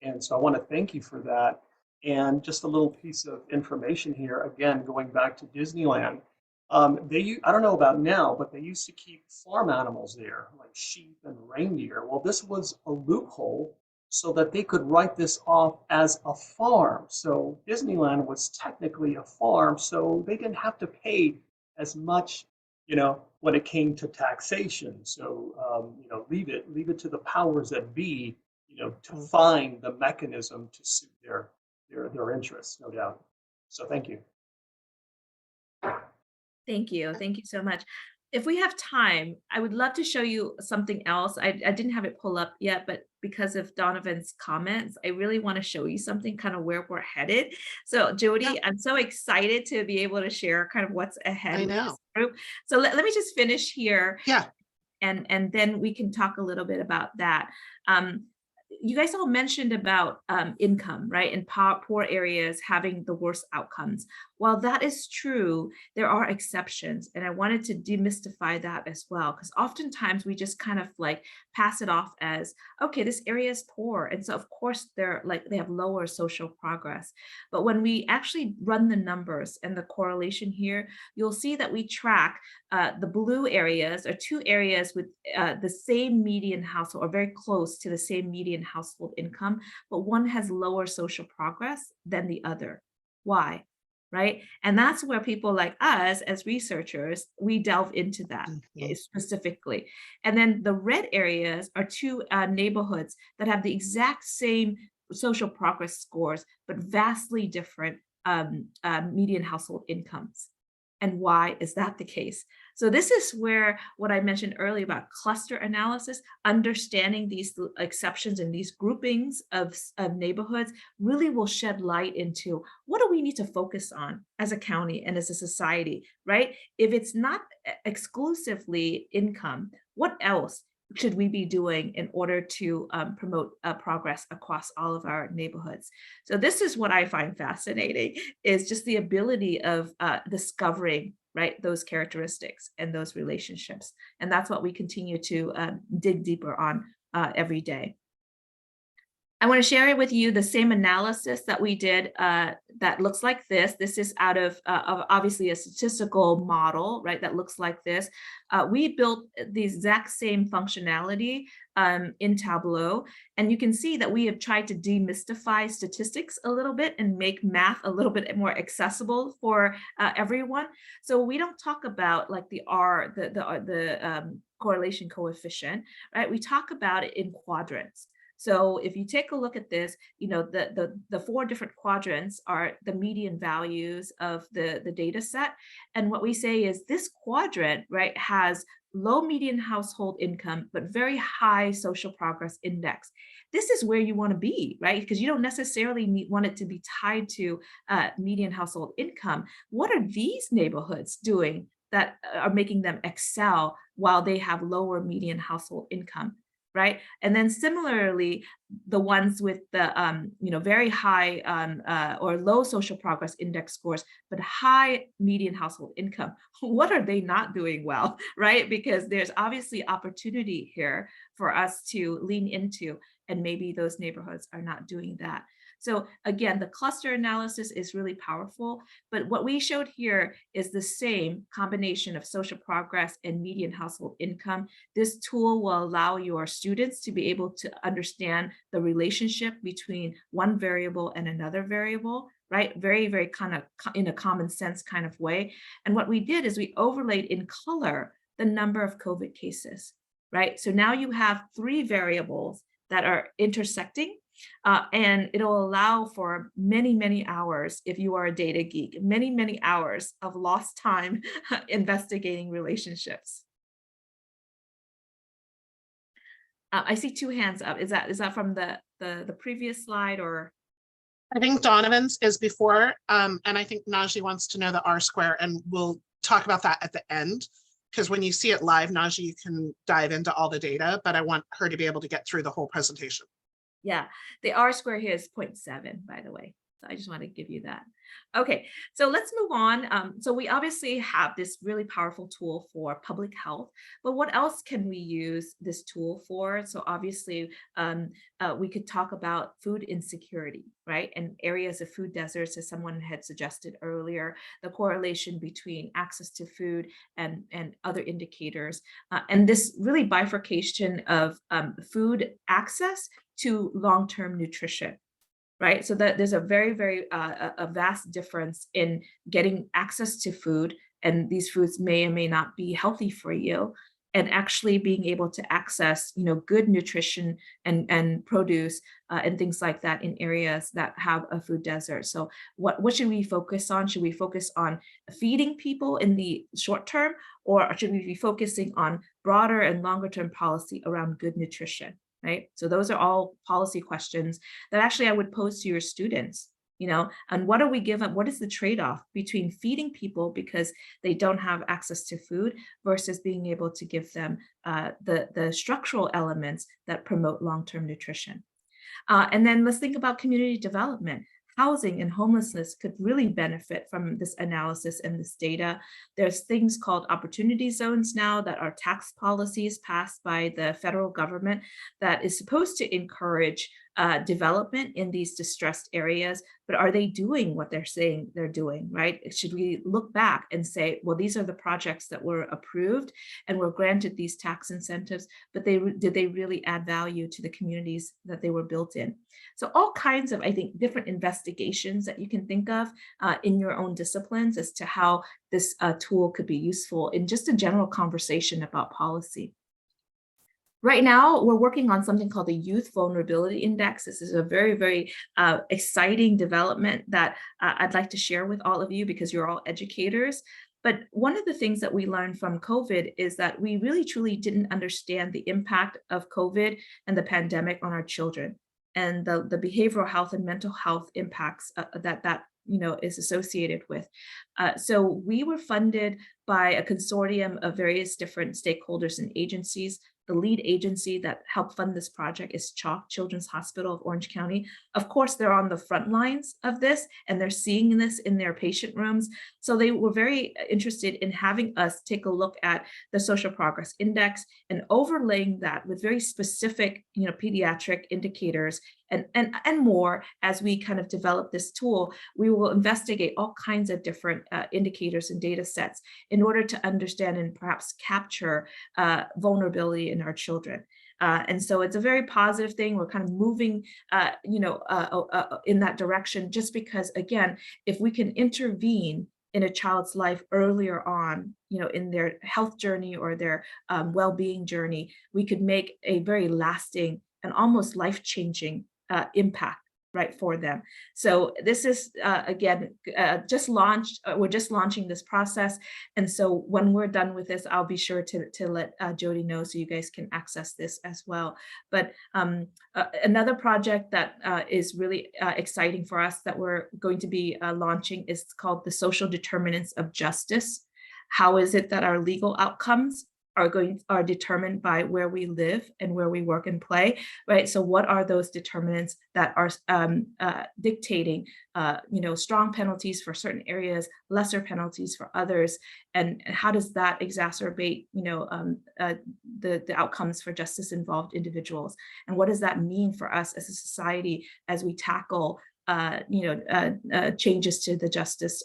Speaker 3: And so I want to thank you for that. And just a little piece of information here, again, going back to Disneyland. I don't know about now, but they used to keep farm animals there, like sheep and reindeer. Well, this was a loophole so that they could write this off as a farm. So Disneyland was technically a farm, so they didn't have to pay as much, when it came to taxation. So, leave it to the powers that be, to find the mechanism to suit their interests, no doubt. So thank you.
Speaker 2: Thank you. Thank you so much. If we have time, I would love to show you something else. I didn't have it pull up yet, but because of Donovan's comments, I really want to show you something kind of where we're headed. So Jodi,
Speaker 1: Yeah.
Speaker 2: I'm so excited to be able to share kind of what's ahead
Speaker 1: I
Speaker 2: with
Speaker 1: know.
Speaker 2: this group. So let me just finish here.
Speaker 1: Yeah.
Speaker 2: And then we can talk a little bit about that. You guys all mentioned about income, right? And poor areas having the worst outcomes. While that is true, there are exceptions. And I wanted to demystify that as well, because oftentimes we just kind of like pass it off as, okay, this area is poor. And so of course they have lower social progress. But when we actually run the numbers and the correlation here, you'll see that we track the blue areas are two areas with the same median household or very close to the same median household income, but one has lower social progress than the other. Why? Right? And that's where people like us as researchers, we delve into that specifically. And then the red areas are two neighborhoods that have the exact same social progress scores, but vastly different median household incomes. And why is that the case? So this is where what I mentioned earlier about cluster analysis, understanding these exceptions and these groupings of neighborhoods really will shed light into what do we need to focus on as a county and as a society, right? If it's not exclusively income, what else should we be doing in order to promote progress across all of our neighborhoods? So this is what I find fascinating, is just the ability of discovering, right, those characteristics and those relationships. And that's what we continue to dig deeper on every day. I want to share it with you the same analysis that we did that looks like this. This is out of obviously a statistical model, right? That looks like this. We built the exact same functionality in Tableau. And you can see that we have tried to demystify statistics a little bit and make math a little bit more accessible for everyone. So we don't talk about like the R, the correlation coefficient, right? We talk about it in quadrants. So if you take a look at this, the four different quadrants are the median values of the data set. And what we say is this quadrant, right, has low median household income, but very high social progress index. This is where you want to be, right? Because you don't necessarily want it to be tied to median household income. What are these neighborhoods doing that are making them excel while they have lower median household income? Right. And then similarly, the ones with the very high or low social progress index scores, but high median household income, what are they not doing well? Right. Because there's obviously opportunity here for us to lean into, and maybe those neighborhoods are not doing that. So again, the cluster analysis is really powerful, but what we showed here is the same combination of social progress and median household income. This tool will allow your students to be able to understand the relationship between one variable and another variable, right? Very, very kind of in a common sense kind of way. And what we did is we overlaid in color the number of COVID cases, right? So now you have three variables that are intersecting. And it'll allow for many, many hours, if you are a data geek, many, many hours of lost time investigating relationships. I see 2 hands up. Is that from the previous slide, or?
Speaker 1: I think Donovan's is before, and I think Najee wants to know the R square, and we'll talk about that at the end, because when you see it live, Najee, you can dive into all the data, but I want her to be able to get through the whole presentation.
Speaker 2: Yeah, the R square here is 0.7, by the way. So I just want to give you that. Okay, so let's move on. So we obviously have this really powerful tool for public health, but what else can we use this tool for? So obviously, we could talk about food insecurity, right? And areas of food deserts, as someone had suggested earlier, the correlation between access to food and other indicators, and this really bifurcation of food access to long-term nutrition. Right, so that there's a very a vast difference in getting access to food, and these foods may or may not be healthy for you, and actually being able to access, good nutrition and produce and things like that in areas that have a food desert. So what should we focus on? Should we focus on feeding people in the short term, or should we be focusing on broader and longer term policy around good nutrition? Right? So those are all policy questions that actually I would pose to your students, and what are we given? What is the trade-off between feeding people because they don't have access to food versus being able to give them the structural elements that promote long-term nutrition? And then let's think about community development. Housing and homelessness could really benefit from this analysis and this data. There's things called opportunity zones now that are tax policies passed by the federal government that is supposed to encourage development in these distressed areas, but are they doing what they're saying they're doing, right? Should we look back and say, well, these are the projects that were approved and were granted these tax incentives, but did they really add value to the communities that they were built in? So all kinds of, I think, different investigations that you can think of in your own disciplines as to how this tool could be useful in just a general conversation about policy. Right now, we're working on something called the Youth Vulnerability Index. This is a very exciting development that I'd like to share with all of you because you're all educators. But one of the things that we learned from COVID is that we really truly didn't understand the impact of COVID and the pandemic on our children and the behavioral health and mental health impacts that is associated with. So we were funded by a consortium of various different stakeholders and agencies. The lead agency that helped fund this project is CHOC, Children's Hospital of Orange County. Of course, they're on the front lines of this and they're seeing this in their patient rooms. So they were very interested in having us take a look at the Social Progress Index and overlaying that with very specific, pediatric indicators and more. As we kind of develop this tool, we will investigate all kinds of different indicators and data sets in order to understand and perhaps capture vulnerability in our children. And so it's a very positive thing. We're kind of moving, in that direction, just because, again, if we can intervene in a child's life earlier on, in their health journey or their well-being journey, we could make a very lasting and almost life-changing impact, right, for them. So this is, again, just launched. We're just launching this process. And so when we're done with this, I'll be sure to let Jodi know so you guys can access this as well. But another project that is really exciting for us that we're going to be launching is called the Social Determinants of Justice. How is it that our legal outcomes are determined by where we live and where we work and play, right? So what are those determinants that are dictating, strong penalties for certain areas, lesser penalties for others, and how does that exacerbate, the outcomes for justice-involved individuals, and what does that mean for us as a society as we tackle, changes to the justice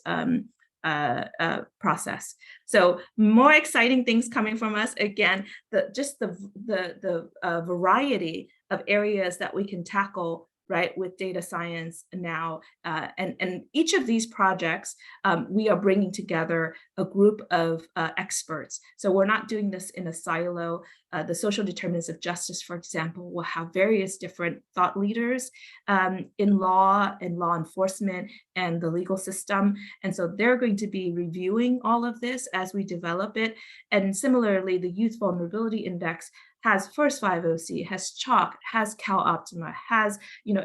Speaker 2: process. So more exciting things coming from us. Again, the variety of areas that we can tackle right, with data science now. And each of these projects, we are bringing together a group of experts. So we're not doing this in a silo. The social determinants of justice, for example, will have various different thought leaders in law and law enforcement and the legal system. And so they're going to be reviewing all of this as we develop it. And similarly, the Youth Vulnerability Index has First 5OC, has CHALK, has CalOptima, has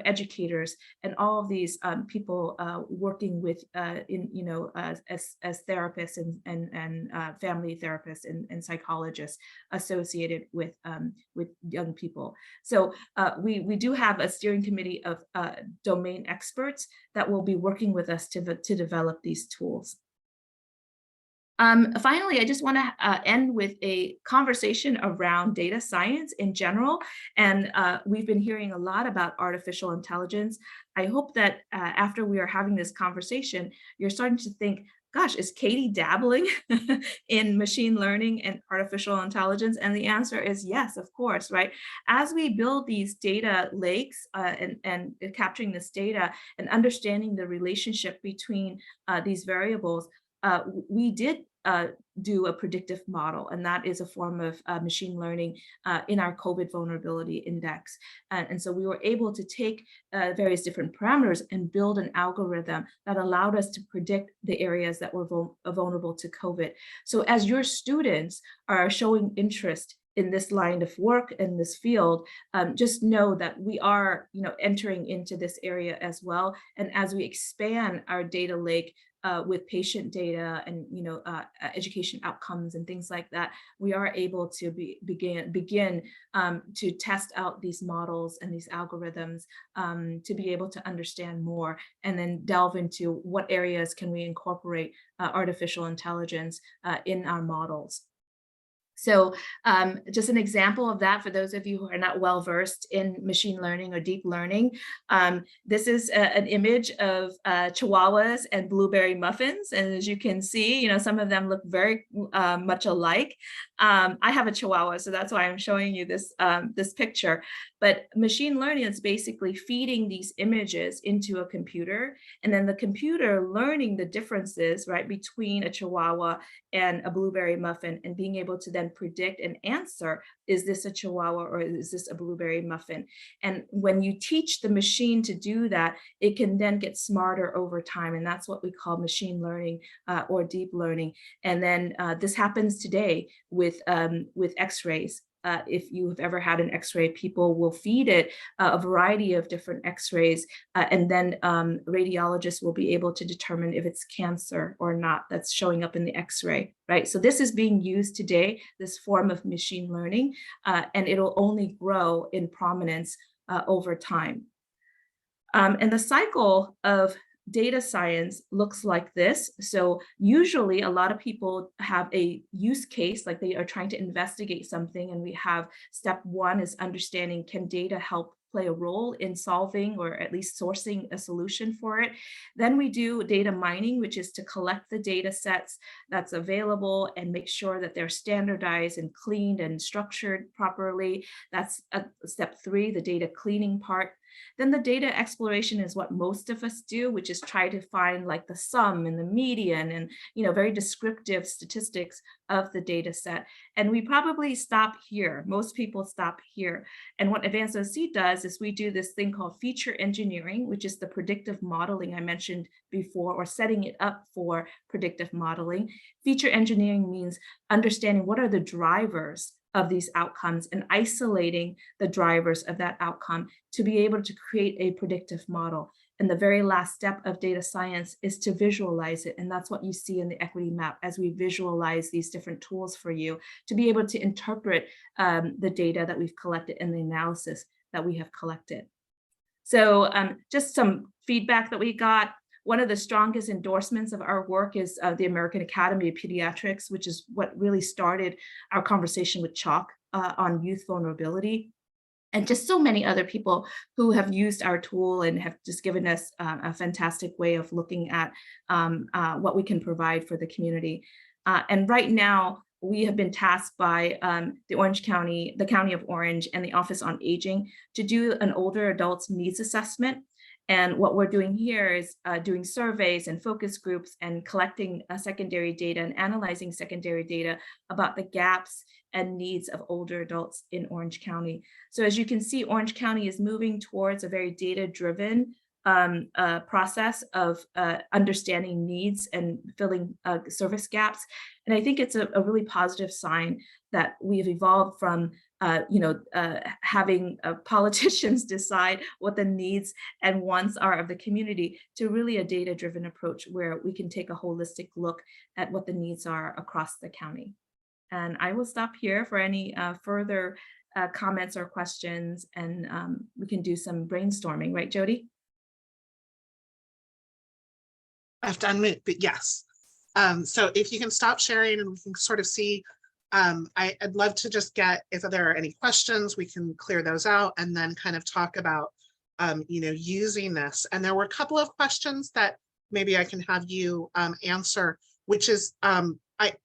Speaker 2: educators, and all of these people working with as therapists and family therapists and psychologists associated with young people. So we do have a steering committee of domain experts that will be working with us to develop these tools. Finally, I just want to end with a conversation around data science in general. And we've been hearing a lot about artificial intelligence. I hope that after we are having this conversation, you're starting to think, gosh, is Katie dabbling in machine learning and artificial intelligence? And the answer is yes, of course, right? As we build these data lakes and capturing this data and understanding the relationship between these variables, we did do a predictive model, and that is a form of machine learning in our COVID vulnerability index. And so we were able to take various different parameters and build an algorithm that allowed us to predict the areas that were vulnerable to COVID. So as your students are showing interest in this line of work in this field, just know that we are entering into this area as well. And as we expand our data lake with patient data and education outcomes and things like that, we are able to begin to test out these models and these algorithms to be able to understand more, and then delve into what areas can we incorporate artificial intelligence in our models. So just an example of that for those of you who are not well versed in machine learning or deep learning. This is an image of chihuahuas and blueberry muffins. And as you can see, some of them look very much alike. I have a chihuahua, so that's why I'm showing you this, this picture. But machine learning is basically feeding these images into a computer, and then the computer learning the differences, right, between a chihuahua and a blueberry muffin, and being able to then predict and answer, is this a chihuahua or is this a blueberry muffin? And when you teach the machine to do that, it can then get smarter over time. And that's what we call machine learning or deep learning. And then this happens today with X-rays. If you have ever had an X-ray, people will feed it a variety of different X-rays, and then radiologists will be able to determine if it's cancer or not that's showing up in the X-ray, right? So this is being used today, this form of machine learning, and it'll only grow in prominence over time. And the cycle of data science looks like this. So usually a lot of people have a use case, like they are trying to investigate something, and we have step one is understanding, can data help play a role in solving or at least sourcing a solution for it? Then we do data mining, which is to collect the data sets that's available and make sure that they're standardized and cleaned and structured properly. That's step three, the data cleaning part. Then the data exploration is what most of us do, which is try to find like the sum and the median and very descriptive statistics of the data set. And we probably stop here. Most people stop here. And what Advanced OC does is we do this thing called feature engineering, which is the predictive modeling I mentioned before, or setting it up for predictive modeling. Feature engineering means understanding what are the drivers of these outcomes and isolating the drivers of that outcome to be able to create a predictive model. And the very last step of data science is to visualize it. And that's what you see in the equity map as we visualize these different tools for you to be able to interpret the data that we've collected and the analysis that we have collected. So just some feedback that we got. One of the strongest endorsements of our work is the American Academy of Pediatrics, which is what really started our conversation with CHALK on youth vulnerability. And just so many other people who have used our tool and have just given us a fantastic way of looking at what we can provide for the community. And right now, we have been tasked by the County of Orange and the Office on Aging to do an older adults needs assessment. And what we're doing here is doing surveys and focus groups and collecting secondary data and analyzing secondary data about the gaps and needs of older adults in Orange County. So as you can see, Orange County is moving towards a very data-driven process of understanding needs and filling service gaps. And I think it's a really positive sign that we've evolved from having politicians decide what the needs and wants are of the community to really a data-driven approach where we can take a holistic look at what the needs are across the county. And I will stop here for any further comments or questions, and we can do some brainstorming, right, Jodi?
Speaker 1: I have to unmute, but yes. So if you can stop sharing and we can sort of see, I'd love to just get, if there are any questions, we can clear those out and then kind of talk about, using this. And there were a couple of questions that maybe I can have you answer, which is,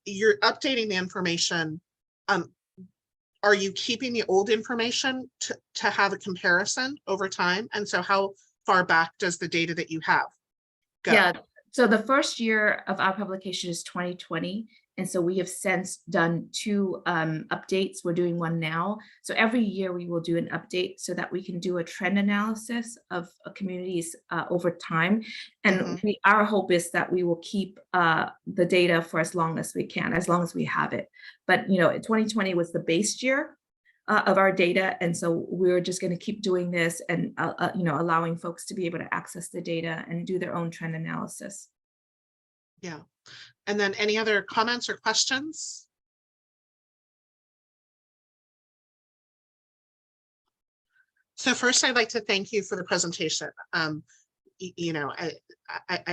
Speaker 1: you're updating the information. Are you keeping the old information to have a comparison over time? And so how far back does the data that you have go?
Speaker 2: Yeah. So the first year of our publication is 2020. And so we have since done 2 updates. We're doing one now. So every year we will do an update so that we can do a trend analysis of communities over time. And our hope is that we will keep the data for as long as we can, as long as we have it. But 2020 was the base year of our data. And so we're just going to keep doing this and allowing folks to be able to access the data and do their own trend analysis.
Speaker 1: Yeah. And then any other comments or questions? So first, I'd like to thank you for the presentation. I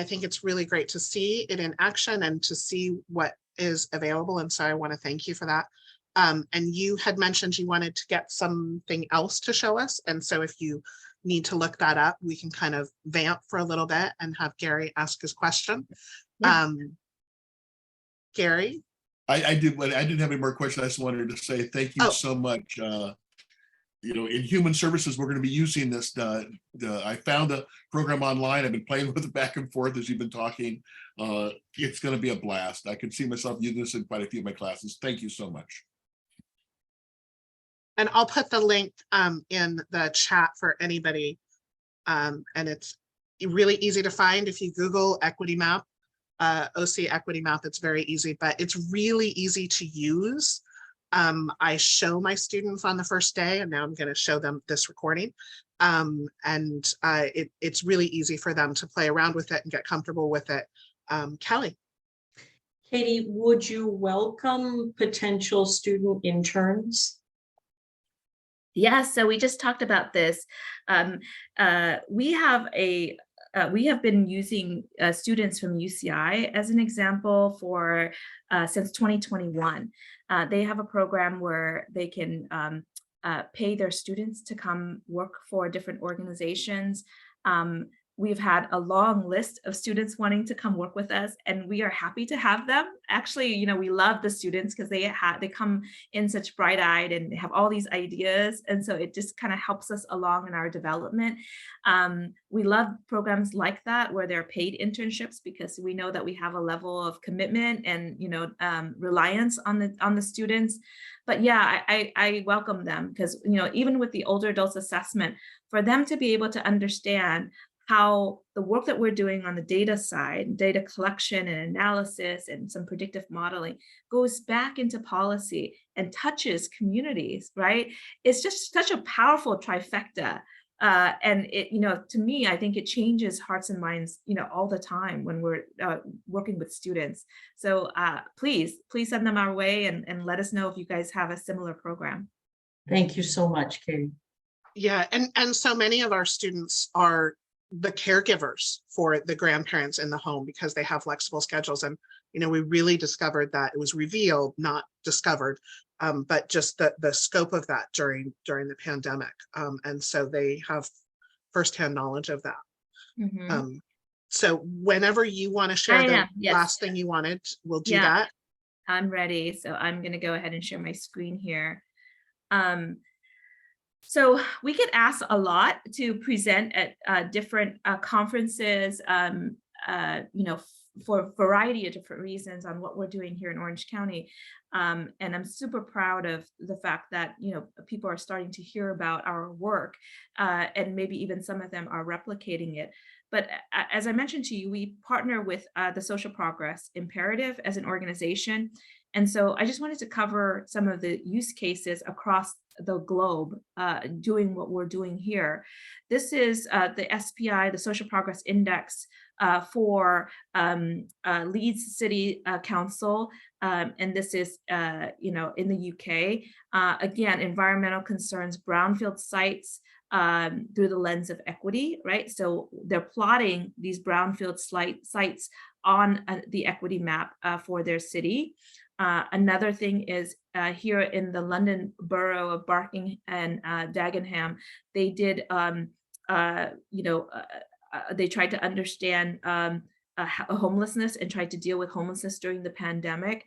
Speaker 1: think it's really great to see it in action and to see what is available. And so I want to thank you for that. And you had mentioned you wanted to get something else to show us. And so if you need to look that up, we can kind of vamp for a little bit and have Gary ask his question. Yeah. Gary?
Speaker 4: I didn't have any more questions. I just wanted to say thank you so much. In human services, we're going to be using this. I found a program online. I've been playing with it back and forth as you've been talking. It's going to be a blast. I can see myself using this in quite a few of my classes. Thank you so much.
Speaker 1: And I'll put the link in the chat for anybody. And it's really easy to find if you Google equity map. OC equity map, it's very easy, but it's really easy to use. I show my students on the first day, and now I'm going to show them this recording. It's really easy for them to play around with it and get comfortable with it. Kelly.
Speaker 10: Katie, would you welcome potential student interns?
Speaker 2: Yes, so we just talked about this. We have been using students from UCI as an example for since 2021. They have a program where they can pay their students to come work for different organizations. We've had a long list of students wanting to come work with us, and we are happy to have them. Actually, we love the students because they come in such bright-eyed and have all these ideas, and so it just kind of helps us along in our development. We love programs like that where they're paid internships because we know that we have a level of commitment and reliance on the students. But yeah, I welcome them because even with the older adults assessment, for them to be able to understand how the work that we're doing on the data side, data collection and analysis and some predictive modeling goes back into policy and touches communities, right? It's just such a powerful trifecta. And it, to me, I think it changes hearts and minds, all the time when we're working with students. So please send them our way and let us know if you guys have a similar program.
Speaker 10: Thank you so much, Katie.
Speaker 1: Yeah, and so many of our students are the caregivers for the grandparents in the home because they have flexible schedules. And, we really discovered that it was revealed, not discovered, but just the scope of that during the pandemic. And so they have firsthand knowledge of that. So whenever you want to share the last thing you wanted, we'll do that.
Speaker 2: I'm ready. So I'm going to go ahead and share my screen here. So we get asked a lot to present at different conferences, for a variety of different reasons on what we're doing here in Orange County. And I'm super proud of the fact that, people are starting to hear about our work, and maybe even some of them are replicating it. But as I mentioned to you, we partner with the Social Progress Imperative as an organization. And so I just wanted to cover some of the use cases across the globe doing what we're doing here. This is the SPI, the Social Progress Index for Leeds City Council. And this is, in the UK. Again, environmental concerns, brownfield sites through the lens of equity, right? So they're plotting these brownfield sites on the equity map for their city. Another thing is here in the London borough of Barking and Dagenham, they did, they tried to understand homelessness and tried to deal with homelessness during the pandemic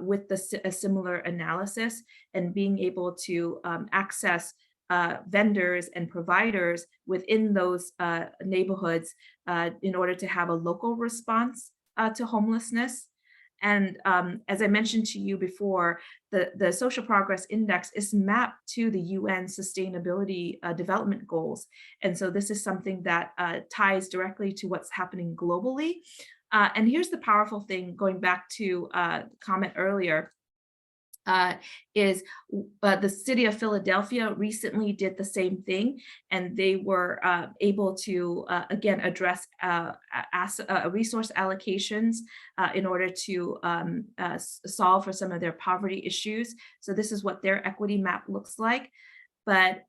Speaker 2: with a similar analysis, and being able to access vendors and providers within those neighborhoods in order to have a local response to homelessness. And as I mentioned to you before, the Social Progress Index is mapped to the UN Sustainability Development Goals. And so this is something that ties directly to what's happening globally. And here's the powerful thing, going back to comment earlier, is the city of Philadelphia recently did the same thing, and they were able to, again, address resource allocations in order to solve for some of their poverty issues. So this is what their equity map looks like. But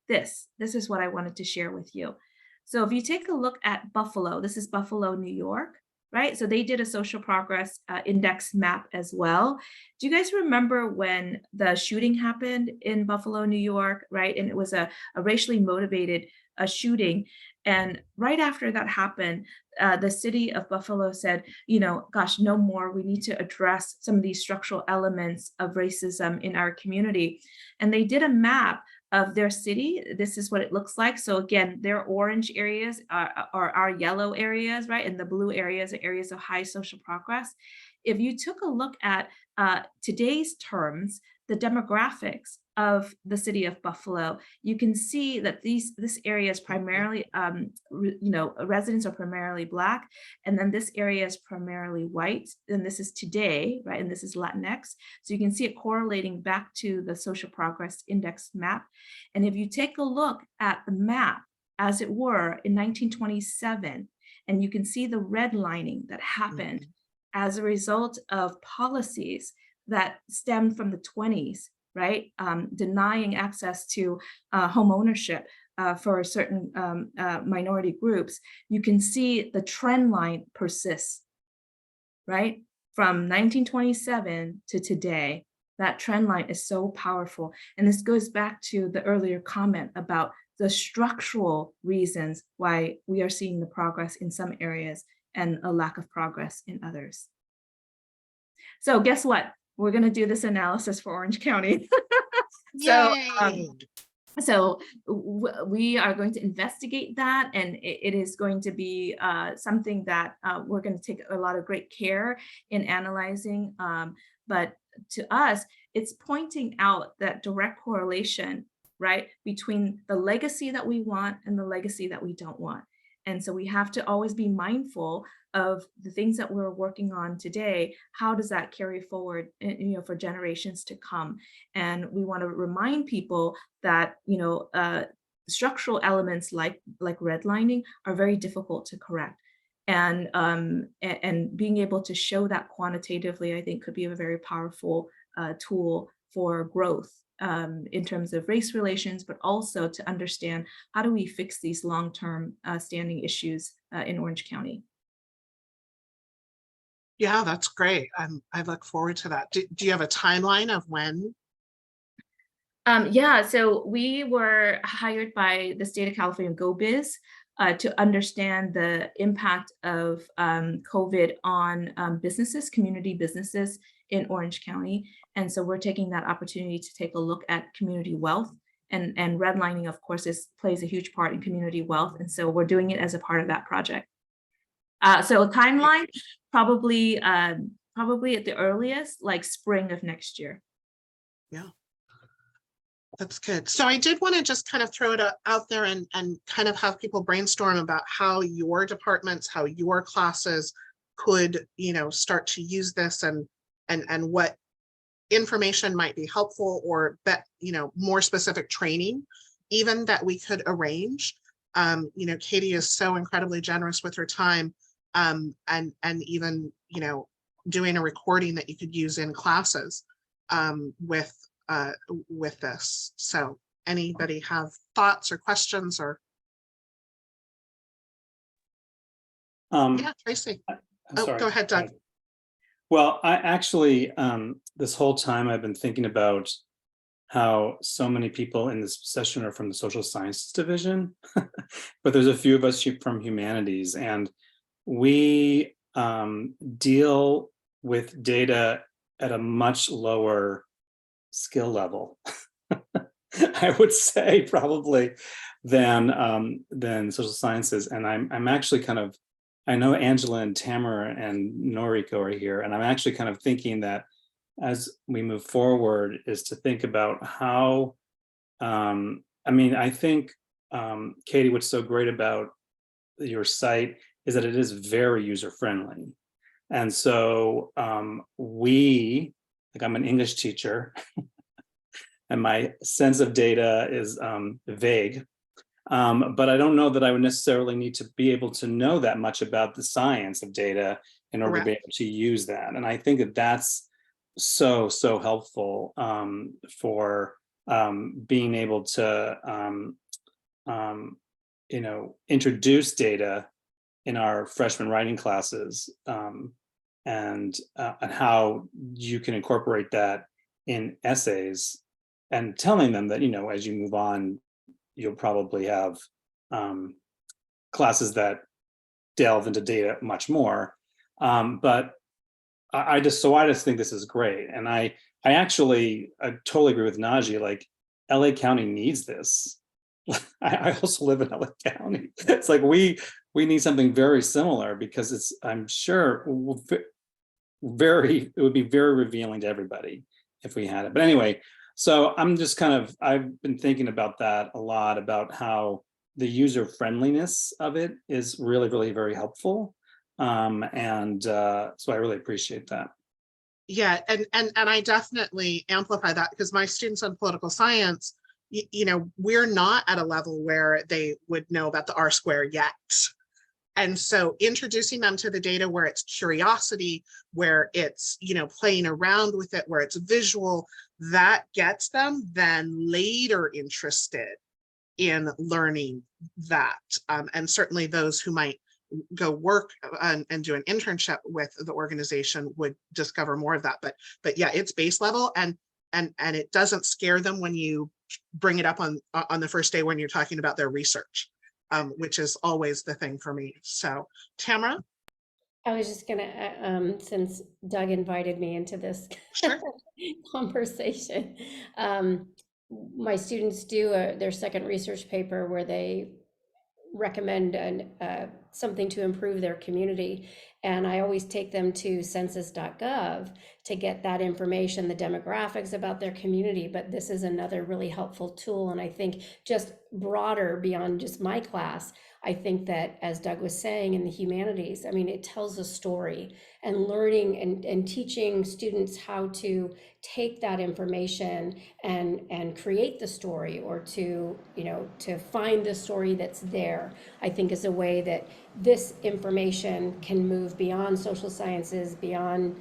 Speaker 2: this is what I wanted to share with you. So if you take a look at Buffalo, this is Buffalo, New York. Right? So they did a social progress index map as well. Do you guys remember when the shooting happened in Buffalo, New York, right? And it was a racially motivated shooting. And right after that happened, the city of Buffalo said, gosh, no more. We need to address some of these structural elements of racism in our community. And they did a map of their city. This is what it looks like. So again, their orange areas are our yellow areas, right? And the blue areas are areas of high social progress. If you took a look at today's terms, the demographics of the city of Buffalo, you can see that this area is primarily, residents are primarily Black, and then this area is primarily white, and this is today, right? And this is Latinx. So you can see it correlating back to the Social Progress Index map. And if you take a look at the map, as it were, in 1927, and you can see the redlining that happened as a result of policies that stemmed from the 20s, right? Denying access to home ownership for certain minority groups, you can see the trend line persists, right? From 1927 to today, that trend line is so powerful. And this goes back to the earlier comment about the structural reasons why we are seeing the progress in some areas and a lack of progress in others. So guess what? We're going to do this analysis for Orange County. So we are going to investigate that, and it is going to be something that we're going to take a lot of great care in analyzing. But to us, it's pointing out that direct correlation, right, between the legacy that we want and the legacy that we don't want. And so we have to always be mindful of the things that we're working on today. How does that carry forward, for generations to come? And we want to remind people that, structural elements like redlining are very difficult to correct. And being able to show that quantitatively, I think, could be a very powerful tool for growth in terms of race relations, but also to understand how do we fix these long-term standing issues in Orange County.
Speaker 1: Yeah, that's great. I look forward to that. Do you have a timeline of when?
Speaker 2: Yeah, so we were hired by the state of California, GoBiz, to understand the impact of COVID on businesses, community businesses in Orange County. And so we're taking that opportunity to take a look at community wealth, and redlining, of course, plays a huge part in community wealth. And so we're doing it as a part of that project. So a timeline, probably at the earliest, like spring of next year.
Speaker 1: Yeah. That's good. So I did want to just kind of throw it out there and kind of have people brainstorm about how your departments, how your classes could, start to use this, and what information might be helpful, or more specific training even that we could arrange. Katie is so incredibly generous with her time, and even, doing a recording that you could use in classes with this. So anybody have thoughts or questions or? Yeah, Tracy.
Speaker 7: Sorry.
Speaker 1: Go ahead, Doug.
Speaker 7: Well, I actually, this whole time I've been thinking about how so many people in this session are from the social sciences division, but there's a few of us from humanities, and we deal with data at a much lower skill level, I would say, probably than social sciences. And I'm actually kind of, I know Angela and Tamara and Noriko are here, and I'm actually kind of thinking that as we move forward is to think about how, I think, Katie, what's so great about your site is that it is very user-friendly. And so I'm an English teacher and my sense of data is vague. But I don't know that I would necessarily need to be able to know that much about the science of data in order to be able to use that. And I think that that's so helpful for being able to introduce data in our freshman writing classes, and how you can incorporate that in essays, and telling them that, as you move on, you'll probably have classes that delve into data much more. But I just think this is great. And I totally agree with Naji, like LA County needs this. I also live in LA County. It's like we need something very similar, because I'm sure it would be very revealing to everybody if we had it. But anyway, so I've been thinking about that a lot, about how the user friendliness of it is really, really very helpful. So I really appreciate that.
Speaker 1: Yeah, and I definitely amplify that, because my students in political science, we're not at a level where they would know about the R-square yet. And so introducing them to the data where it's curiosity, where it's, playing around with it, where it's visual, that gets them then later interested in learning that. And certainly those who might go work and do an internship with the organization would discover more of that. But yeah, it's base level, and it doesn't scare them when you bring it up on the first day when you're talking about their research, which is always the thing for me. So Tamara?
Speaker 11: I was just gonna, since Doug invited me into this
Speaker 1: Sure.
Speaker 11: conversation, my students do their second research paper where they recommend something to improve their community. And I always take them to census.gov to get that information, the demographics about their community. But this is another really helpful tool. And I think just broader beyond just my class, I think that, as Doug was saying, in the humanities, it tells a story, and learning and teaching students how to take that information and create the story, or to find the story that's there, I think is a way that this information can move beyond social sciences, beyond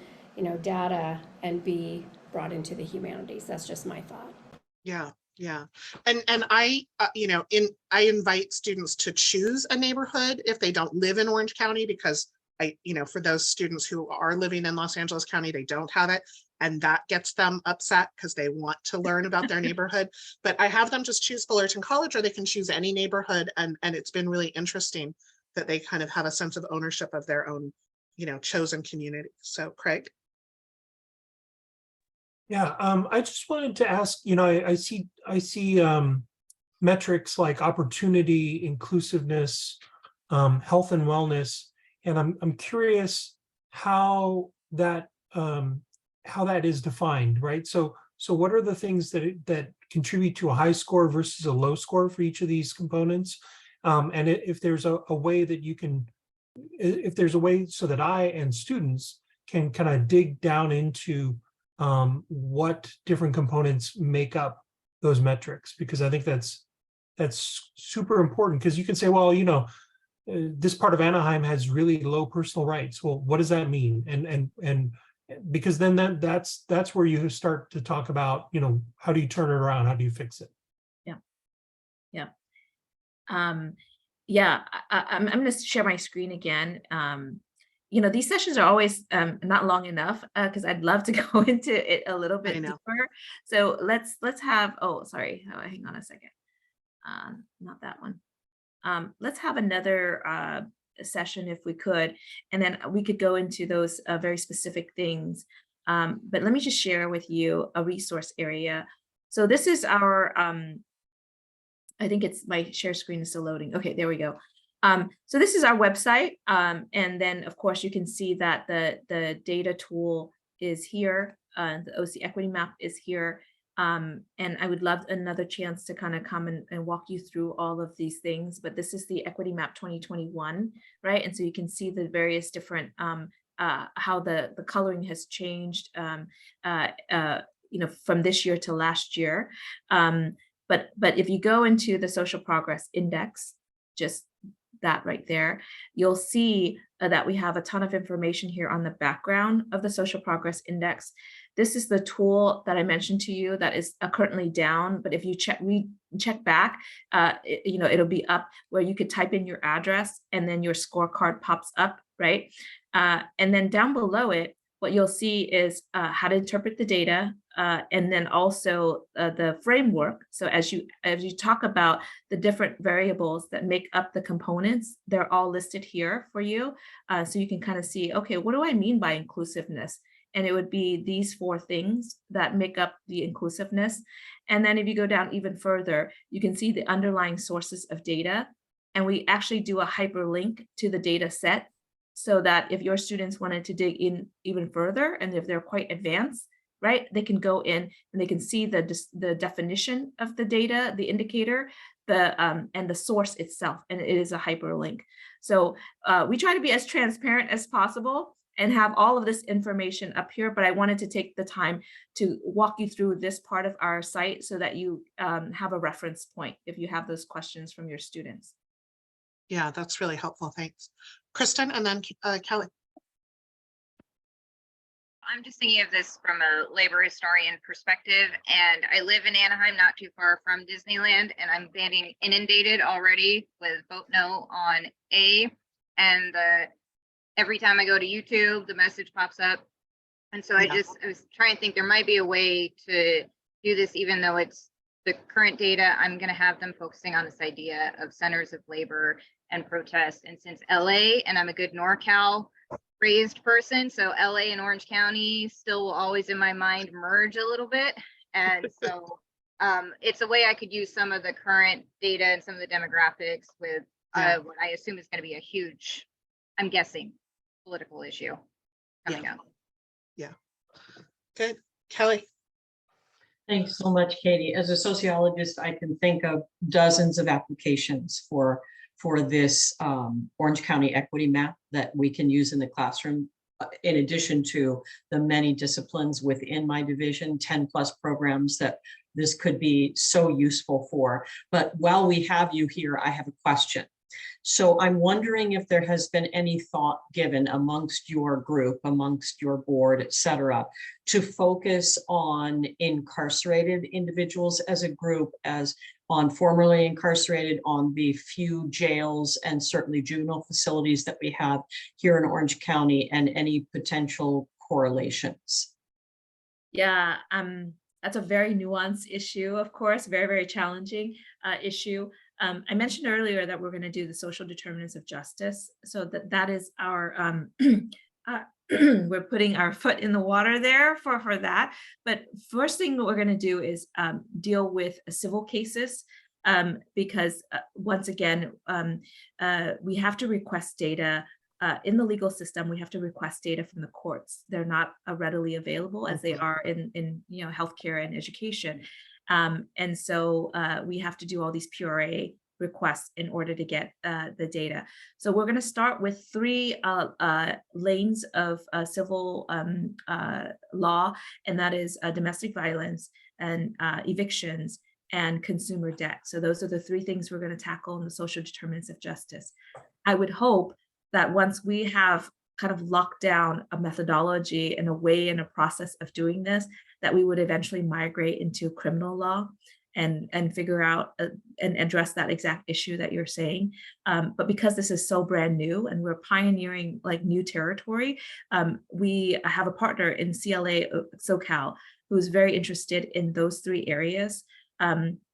Speaker 11: data, and be brought into the humanities. That's just my thought.
Speaker 1: Yeah. Yeah. And I, I invite students to choose a neighborhood if they don't live in Orange County, because for those students who are living in Los Angeles County, they don't have it. And that gets them upset because they want to learn about their neighborhood. But I have them just choose Fullerton College, or they can choose any neighborhood. And it's been really interesting that they kind of have a sense of ownership of their own, chosen community. So Craig?
Speaker 12: Yeah, I just wanted to ask, I see metrics like opportunity, inclusiveness, health and wellness, and I'm curious how that is defined, right? So what are the things that contribute to a high score versus a low score for each of these components? And if there's a way that you can, if there's a way so that I and students can kind of dig down into what different components make up those metrics, because I think that's super important, because you can say, well, this part of Anaheim has really low personal rights. Well, what does that mean? And because then that's where you start to talk about, how do you turn it around? How do you fix it?
Speaker 2: Yeah. Yeah, I'm going to share my screen again. These sessions are always not long enough because I'd love to go into it a little bit deeper. So let's have, sorry, hang on a second. Not that one. Let's have another session if we could, and then we could go into those very specific things. But let me just share with you a resource area. So this is our, I think it's my share screen is still loading. Okay, there we go. So this is our website. And then of course you can see that the data tool is here. The OC equity map is here. And I would love another chance to kind of come and walk you through all of these things, but this is the equity map 2021, right? And so you can see the various different, how the coloring has changed, from this year to last year. But if you go into the social progress index, just that right there, you'll see that we have a ton of information here on the background of the social progress index. This is the tool that I mentioned to you that is currently down, but if you check back, it'll be up where you could type in your address and then your scorecard pops up, right? And then down below it, what you'll see is how to interpret the data, and then also the framework. So as you talk about the different variables that make up the components, they're all listed here for you. So you can kind of see, okay, what do I mean by inclusiveness? And it would be these 4 things that make up the inclusiveness. And then if you go down even further, you can see the underlying sources of data. And we actually do a hyperlink to the data set, so that if your students wanted to dig in even further, and if they're quite advanced, right, they can go in and they can see the definition of the data, the indicator, and the source itself, and it is a hyperlink. So we try to be as transparent as possible and have all of this information up here, but I wanted to take the time to walk you through this part of our site so that you have a reference point if you have those questions from your students.
Speaker 1: Yeah, that's really helpful. Thanks. Kristen, and then Kelly.
Speaker 13: I'm just thinking of this from a labor historian perspective, and I live in Anaheim, not too far from Disneyland, and I'm getting inundated already with vote no on A, and every time I go to YouTube, the message pops up. And so I was trying to think there might be a way to do this, even though it's the current data. I'm going to have them focusing on this idea of centers of labor and protest. And since LA, and I'm a good NorCal raised person, so LA and Orange County still will always in my mind merge a little bit. And so it's a way I could use some of the current data and some of the demographics with what I assume is going to be a huge, I'm guessing, political issue coming up.
Speaker 1: Yeah. Good. Kelly.
Speaker 10: Thanks so much, Katie. As a sociologist, I can think of dozens of applications for this Orange County equity map that we can use in the classroom, in addition to the many disciplines within my division, 10+ programs that this could be so useful for. But while we have you here, I have a question. So I'm wondering if there has been any thought given amongst your group, amongst your board, et cetera, to focus on incarcerated individuals as a group, as on formerly incarcerated, on the few jails and certainly juvenile facilities that we have here in Orange County, and any potential correlations.
Speaker 2: Yeah, that's a very nuanced issue, of course, very, very challenging issue. I mentioned earlier that we're going to do the social determinants of justice. So that is our we're putting our foot in the water there for that. But first thing we're going to do is deal with civil cases, because once again, we have to request data in the legal system. We have to request data from the courts. They're not readily available as they are in healthcare and education. And so we have to do all these PRA requests in order to get the data. So we're going to start with 3 lanes of civil law, and that is domestic violence and evictions and consumer debt. So those are the 3 things we're going to tackle in the social determinants of justice. I would hope that once we have kind of locked down a methodology and a way and a process of doing this, that we would eventually migrate into criminal law and figure out and address that exact issue that you're saying. But because this is so brand new and we're pioneering like new territory, we have a partner in CLA SoCal who's very interested in those 3 areas.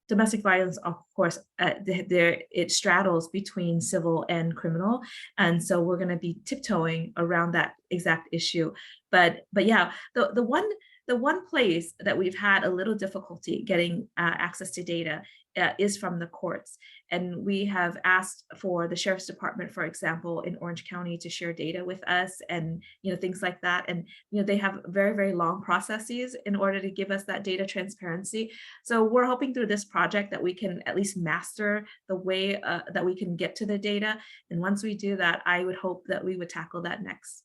Speaker 2: Domestic violence, of course, it straddles between civil and criminal, and so we're going to be tiptoeing around that exact issue. But yeah, the one place that we've had a little difficulty getting access to data is from the courts. And we have asked for the Sheriff's Department, for example, in Orange County to share data with us and things like that. And they have very, very long processes in order to give us that data transparency. So we're hoping through this project that we can at least master the way that we can get to the data. And once we do that, I would hope that we would tackle that next.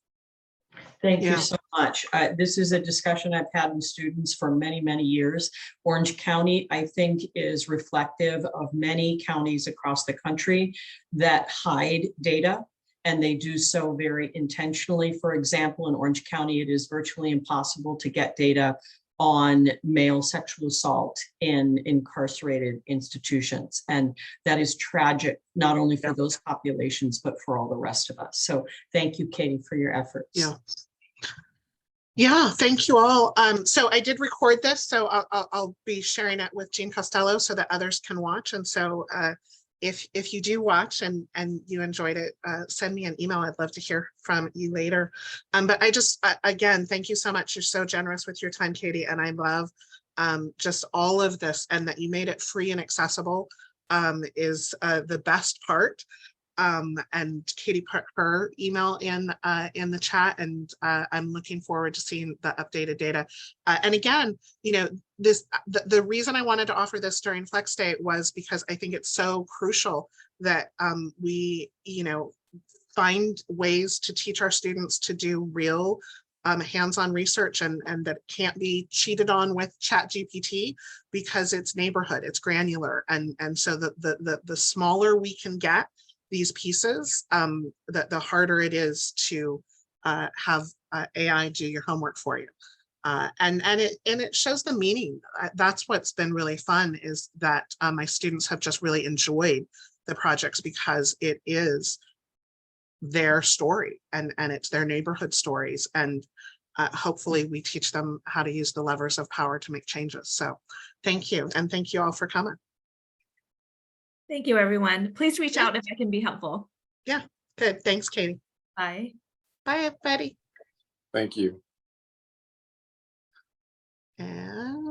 Speaker 10: Thank you so much. This is a discussion I've had with students for many, many years. Orange County, I think, is reflective of many counties across the country that hide data, and they do so very intentionally. For example, in Orange County, it is virtually impossible to get data on male sexual assault in incarcerated institutions. And that is tragic, not only for those populations, but for all the rest of us. So thank you, Katie, for your efforts.
Speaker 1: Yeah, thank you all. So I did record this, so I'll be sharing it with Jean Costello so that others can watch. And so if you do watch and you enjoyed it, send me an email. I'd love to hear from you later. But I just, again, thank you so much. You're so generous with your time, Katie. And I love just all of this, and that you made it free and accessible is the best part. And Katie put her email in the chat, and I'm looking forward to seeing the updated data. And again, the reason I wanted to offer this during Flex Day was because I think it's so crucial that we, find ways to teach our students to do real hands-on research, and that can't be cheated on with ChatGPT because it's neighborhood, it's granular, and so the smaller we can get these pieces, the harder it is to have AI do your homework for you. And it shows the meaning. That's what's been really fun, is that my students have just really enjoyed the projects because it is their story and it's their neighborhood stories. And hopefully we teach them how to use the levers of power to make changes. So thank you. And thank you all for coming.
Speaker 2: Thank you, everyone. Please reach out if I can be helpful.
Speaker 1: Yeah, good. Thanks, Katie.
Speaker 2: Bye.
Speaker 1: Bye, everybody.
Speaker 9: Thank you.
Speaker 1: And